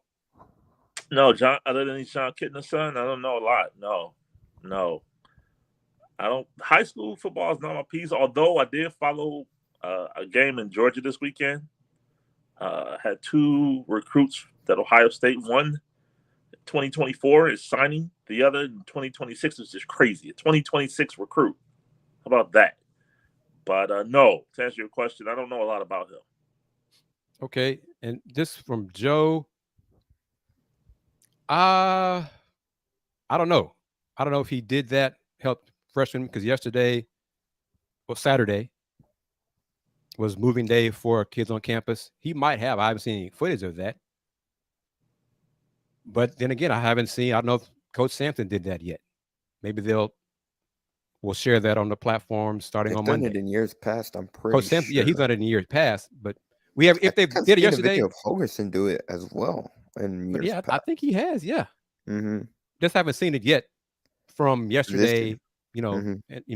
No, John. Other than Sean Kitna's son, I don't know a lot. No. I don't. High school football is not my piece. Although I did follow a game in Georgia this weekend. Had two recruits that Ohio State won. 2024 is signing. The other in 2026 is just crazy. A 2026 recruit. How about that? But no, to answer your question, I don't know a lot about him. Okay, and this from Joe. I don't know. I don't know if he did that, help freshmen, because Saturday was moving day for kids on campus. He might have. I haven't seen any footage of that. But then again, I don't know if Coach Sampson did that yet. Maybe we'll share that on the platform starting on Monday. They've done it in years past, I'm pretty Coach Sampson, sure. Yeah, he's done it in years past. But we have, if they did it yesterday. Video of Holgorsen do it as well. I think he has, yeah. Mm-hmm. Just haven't seen it yet from yesterday,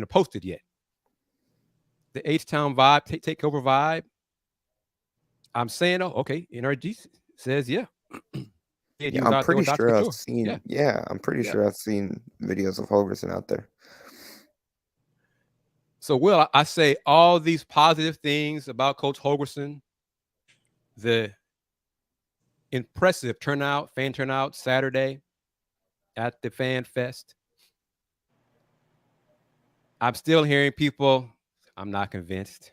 posted yet. The H-Town vibe, takeover vibe. I'm saying, okay, NRG says, yeah. I'm pretty sure I've seen. Yeah, I'm pretty sure I've seen videos of Holgorsen out there. So, Will, I say all these positive things about Coach Holgorsen, the impressive fan turnout Saturday at the Fan Fest. I'm still hearing people. I'm not convinced.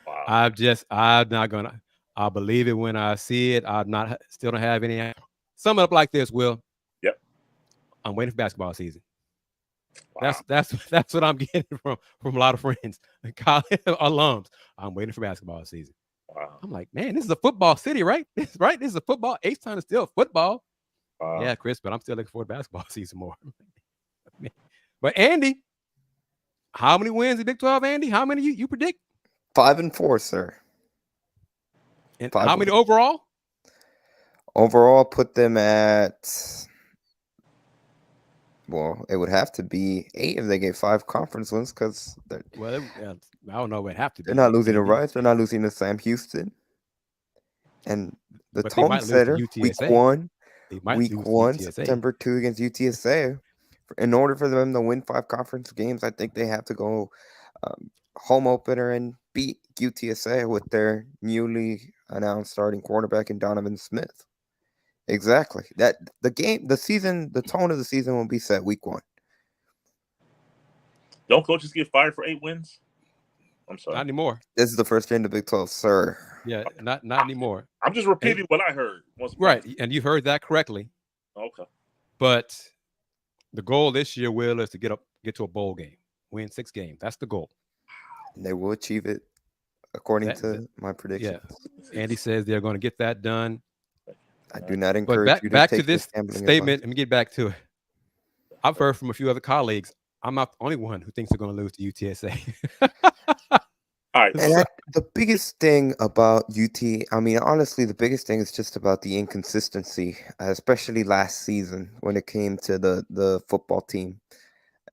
Wow. I'm not gonna. I'll believe it when I see it. Still don't have any. Sum it up like this, Will. Yep. I'm waiting for basketball season. Wow. That's what I'm getting from a lot of friends, college alums. I'm waiting for basketball season. Wow. I'm like, man, this is a football city, right? Right? This is a football. H-Town is still football. Wow. Yeah, Kris, but I'm still looking forward to basketball season more. But Andy, How many wins in Big 12, Andy? How many you predict? 5-4, sir. And 5 how many wins. overall? Overall, put them at. Well, it would have to be 8 if they get 5 conference wins because Well, I don't know what it have to be. they're not losing to Maybe. Rice. They're not losing to Sam Houston. And the But they tone might lose to setter, week UTSA. one, They might lose to UTSA. September 2 against UTSA. In order for them to win 5 conference games, I think they have to go home opener and beat UTSA with their newly announced starting quarterback in Donovan Smith. Exactly. The tone of the season will be set week 1. Don't coaches get fired for 8 wins? I'm sorry. Not anymore. This is the first year in the Big 12, sir. Yeah, not anymore. I'm just repeating what I heard. Right, and you heard that correctly. Okay. But the goal this year, Will, is to get to a bowl game, win 6 games. That's the goal. And they will achieve it according to my predictions. Yeah. Andy says they're going to get that done. I do not encourage you to back take to this statement. Let me get back to it. I've heard from a few other colleagues. I'm not the only one who thinks they're going to lose to UTSA. All right. And the biggest thing about honestly, the biggest thing is just about the inconsistency, especially last season when it came to the football team.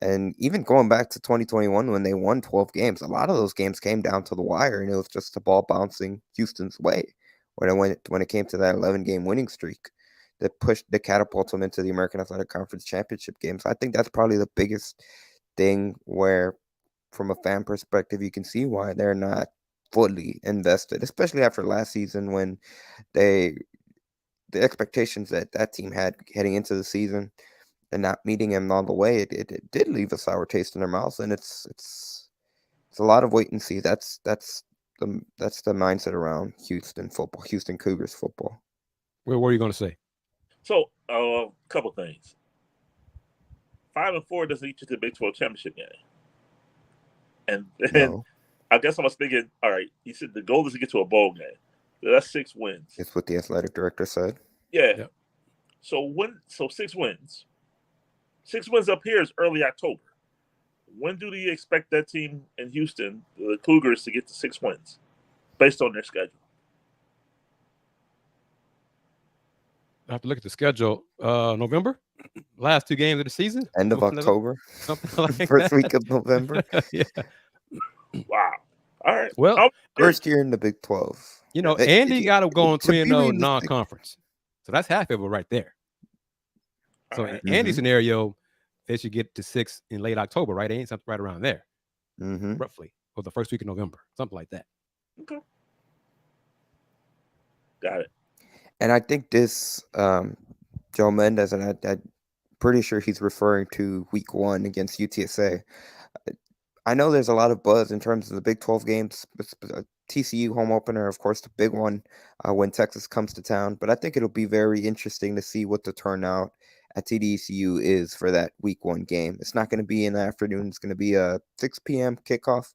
And even going back to 2021 when they won 12 games, a lot of those games came down to the wire, and it was just the ball bouncing Houston's way when it came to that 11-game winning streak that catapulted them into the American Athletic Conference championship games. I think that's probably the biggest thing where, from a fan perspective, you can see why they're not fully invested, especially after last season when the expectations that team had heading into the season and not meeting them all the way, it did leave a sour taste in their mouths, and it's a lot of wait and see. That's the mindset around Houston football, Houston Cougars football. What were you going to say? So, a couple things. 5-4 doesn't get you to the Big 12 championship game. And No. I guess I was thinking, all right, he said the goal is to get to a bowl game. That's 6 wins. It's what the athletic director said. Yeah. Yep. So 6 wins. 6 wins up here is early October. When do you expect that team in Houston, the Cougars, to get to 6 wins based on their schedule? I have to look at the schedule. November, last 2 games of the season. End of October, first week of November. Yeah. Wow. All right. Well, first year in the Big 12. Andy got to go on 3-0 realistic, non-conference, so that's half of it right there. So in Andy's scenario, they should get to 6 in late October, right? Ain't something right around there, roughly, or the first week of November, something like that. Okay. Got it. And I think this, Joe Mendez, and I'm pretty sure he's referring to week 1 against UTSA. I know there's a lot of buzz in terms of the Big 12 games. TCU home opener, of course, the big one when Texas comes to town. But I think it'll be very interesting to see what the turnout at TDECU is for that week 1 game. It's not going to be in the afternoon. It's going to be a 6 p.m. kickoff.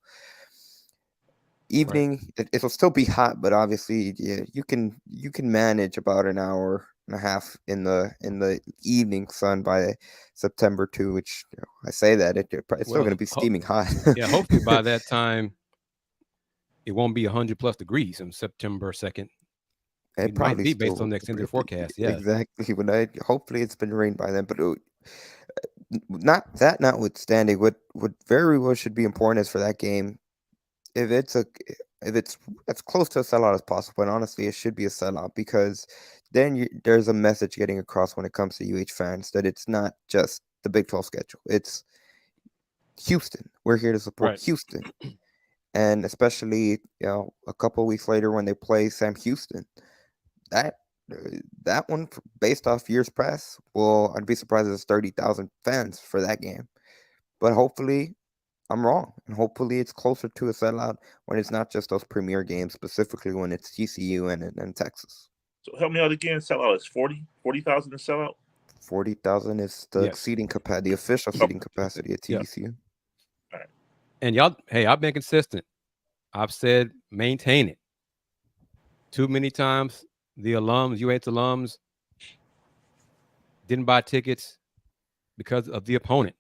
Evening, right. It'll still be hot, but obviously, you can manage about an hour and a half in the evening sun by September 2, which I say that it's still going to be steaming hot. Yeah, hopefully by that time it won't be 100+ degrees on September 2nd. It might be based on the extended forecast. Yeah, exactly. But hopefully it's been rained by then. But notwithstanding, what very well should be important is for that game. If it's as close to a sellout as possible, and honestly, it should be a sellout because then there's a message getting across when it comes to UH fans that it's not just the Big 12 schedule. It's Houston. We're here to support Houston, and especially a couple of weeks later when they play Sam Houston, that one based off years past, I'd be surprised if there's 30,000 fans for that game, but hopefully I'm wrong, and hopefully it's closer to a sellout when it's not just those premier games, specifically when it's TCU and Texas. So help me out again. Sellout is 40,000 to sellout. 40,000 is the seating capacity, the official seating capacity at TCU. Yeah. All right. And y'all, hey, I've been consistent. I've said maintain it. Too many times the alums, UH alums, didn't buy tickets because of the opponent.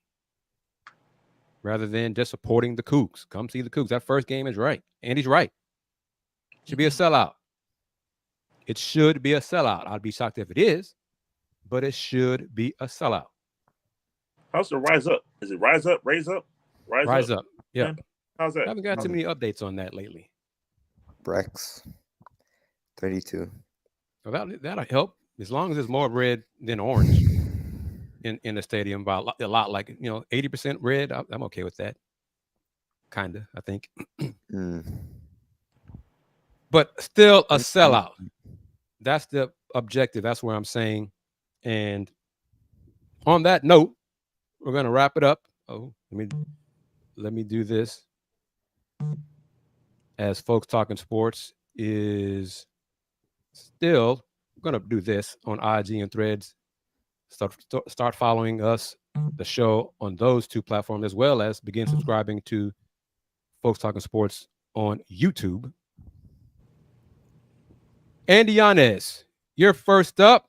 rather than just supporting the Coogs. Come see the Coogs. That first game is right. Andy's right. Should be a sellout. It should be a sellout. I'd be shocked if it is, but it should be a sellout. How's the Rise Up? Is it Rise Up, Raise Up? Rise up. Yeah. Man, how's that? I haven't got too many updates on that lately. Brex 32. Well, that'll help as long as there's more red than orange in the stadium by a lot, like 80% red. I'm okay with that. Kinda, I think. But still a sellout. That's the objective. That's where I'm saying. And on that note, we're gonna wrap it up. Oh, let me do this. As Folks Talking Sports is still gonna do this on IG and Threads. Start following us, the show, on those two platforms, as well as begin subscribing to Folks Talking Sports on YouTube. Andy Yanez, you're first up,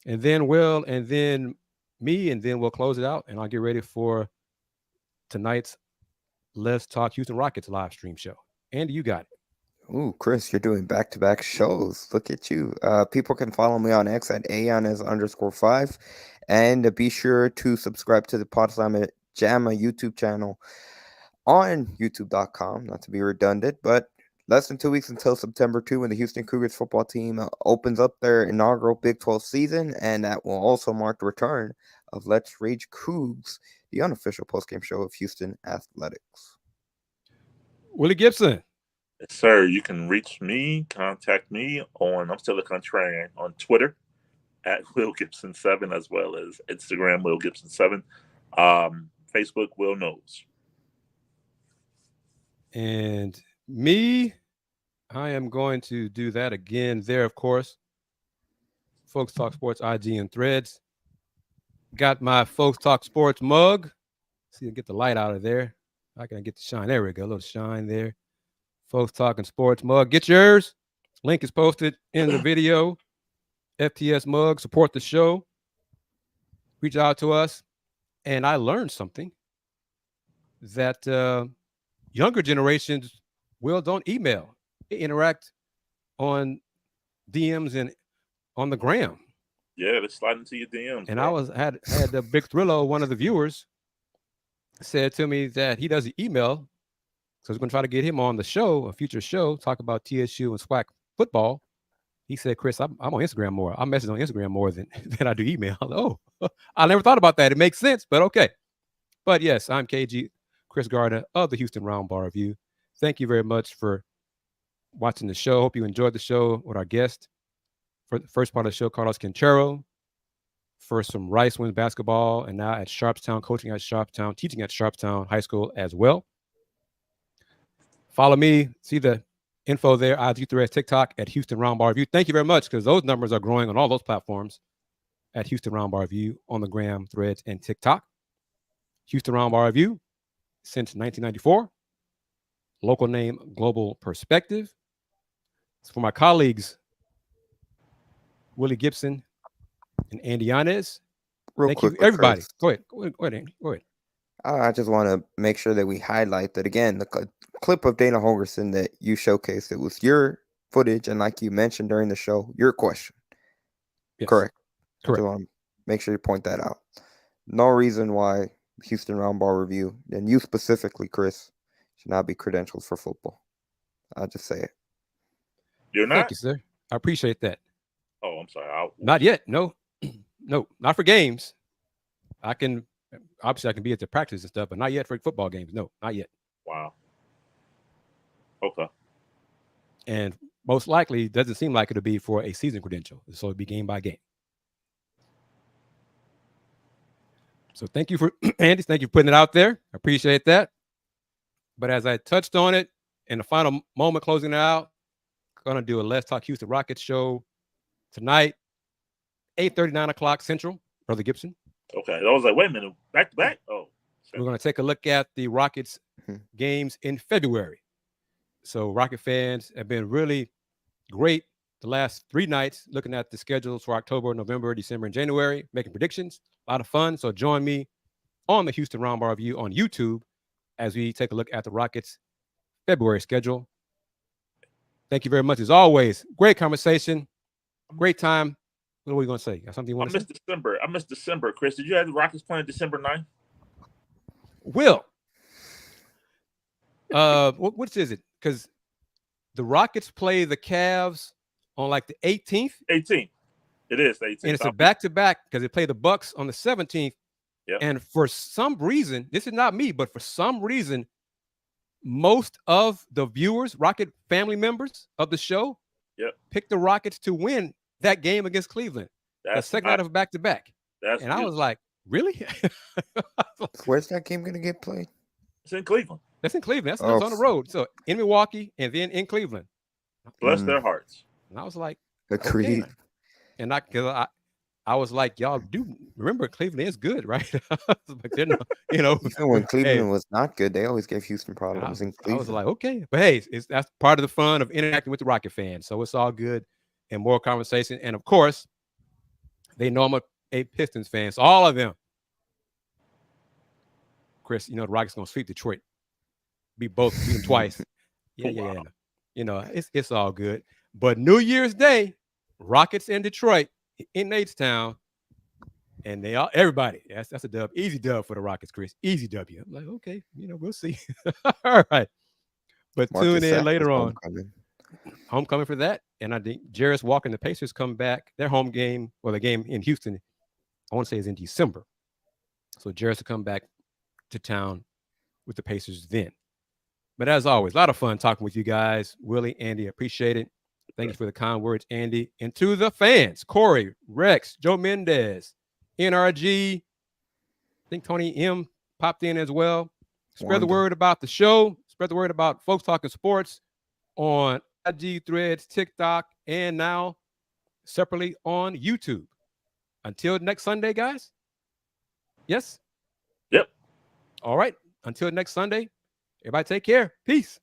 and then Will, and then me, and then we'll close it out, and I'll get ready for tonight's Let's Talk Houston Rockets live stream show. Andy, you got it. Ooh, Kris, you're doing back-to-back shows. Look at you. People can follow me on X at @Yanez_5. And be sure to subscribe to the Pawd Slama Jama YouTube channel on youtube.com. Not to be redundant, but less than 2 weeks until September 2 when the Houston Cougars football team opens up their inaugural Big 12 season. And that will also mark the return of Let's Rage Coogs, the unofficial postgame show of Houston Athletics. Willy Gibson. Yes, sir. You can reach me, contact me I'm still a contrarian, on Twitter at Will Gibson7, as well as Instagram Will Gibson7, Facebook Will Knows. And me, I am going to do that again there, of course. Folks Talk Sports IG and Threads. Got my Folks Talk Sports mug. See, I get the light out of there. I can get the shine. There we go. A little shine there. Folks Talking Sports mug. Get yours. Link is posted in the video. FTS mug. Support the show. Reach out to us. And I learned something that younger generations don't email. They interact on DMs and on the gram. Yeah, let's slide into your DMs. And bro. I had the Big Thrillo, one of the viewers, said to me that he doesn't email. So I was going to try to get him on the show, a future show, talk about TSU and SWAC football. He said, Kris, I'm on Instagram more. I message on Instagram more than I do email. Oh, I never thought about that. It makes sense, but okay. But yes, I'm KG, Kris Gardner of the Houston Roundball Review. Thank you very much for watching the show. Hope you enjoyed the show with our guest. For the first part of the show, Carlos Quintero, for some Rice women's basketball, and now at Sharpstown, coaching at Sharpstown, teaching at Sharpstown High School as well. Follow me. See the info there. IG Threads, TikTok at Houston Roundball Review. Thank you very much, because those numbers are growing on all those platforms at Houston Roundball Review on the gram, Threads, and TikTok. Houston Roundball Review since 1994. Local name, global perspective. So for my colleagues, Willy Gibson and Andy Yanez. Thank you, everybody. Go ahead, Andy. Go ahead. I just want to make sure that we highlight that again. The clip of Dana Holgorsen that you showcased, it was your footage, and like you mentioned during the show, your question. Yes. Correct. I just want to make sure you point that out. No reason why Houston Roundball Review, and you specifically, Kris, should not be credentialed for football. I'll just say it. You're not? Thank you, sir. I appreciate that. Oh, I'm sorry. Not yet. No, no, not for games. I can be at the practice and stuff, but not yet for football games. No, not yet. Wow. Okay. And most likely, doesn't seem like it'll be for a season credential. So it'll be game by game. So thank you for Andy. Thank you for putting it out there. I appreciate that. But as I touched on it in the final moment, closing it out, gonna do a Let's Talk Houston Rockets show tonight, 8:30, 9 o'clock Central. Brother Gibson. Okay. I was like, wait a minute, back to back. Oh, we're gonna take a look at the Rockets games in February. So Rocket fans have been really great the last 3 nights, looking at the schedules for October, November, December, and January, making predictions. A lot of fun. So join me on the Houston Roundball Review on YouTube as we take a look at the Rockets' February schedule. Thank you very much, as always. Great conversation. Great time. What are we going to say? Got something you want to say? I missed December. Chris, did you have the Rockets playing December 9th? Will. What is it? Because the Rockets play the Cavs on like the 18th. 18th. It is 18th. And it's a back-to-back because they play the Bucks on the 17th. Yep. And for some reason, this is not me, but for some reason, most of the viewers, Rocket family members of the show, picked the Rockets to win that game against Cleveland. The second out of a back-to-back. And I was like, really? Where's that game going to get played? It's in Cleveland. That's in Cleveland. That's on the road. So in Milwaukee and then in Cleveland. Bless their hearts. And I was like, agreed. Okay. And I was like, y'all do remember Cleveland is good, right? But they're not, Even when Cleveland was not good, they always gave Houston problems in Cleveland. I was like, okay. But hey, that's part of the fun of interacting with the Rocket fans. So it's all good and more conversation. And of course, they know I'm a Pistons fan. So all of them. Chris, the Rockets going to sweep Detroit. Beat them twice. Yeah. It's all good. But New Year's Day, Rockets in Detroit, in H-Town, and everybody. That's a dub. Easy dub for the Rockets, Chris. Easy W. I'm like, okay, we'll see. All right. But tune in later on. Homecoming for that. And I think Jarris Walker and the Pacers come back. Their home game, the game in Houston, I want to say is in December. So Jarris will come back to town with the Pacers then. But as always, a lot of fun talking with you guys. Willie, Andy, appreciate it. Thank you for the kind words, Andy. And to the fans, Corey, Rex, Joe Mendez, NRG, I think Tony M popped in as well. Spread the word about the show. Spread the word about Folks Talking Sports on IG, Threads, TikTok, and now separately on YouTube. Until next Sunday, guys. Yes? Yep. All right. Until next Sunday, everybody take care. Peace.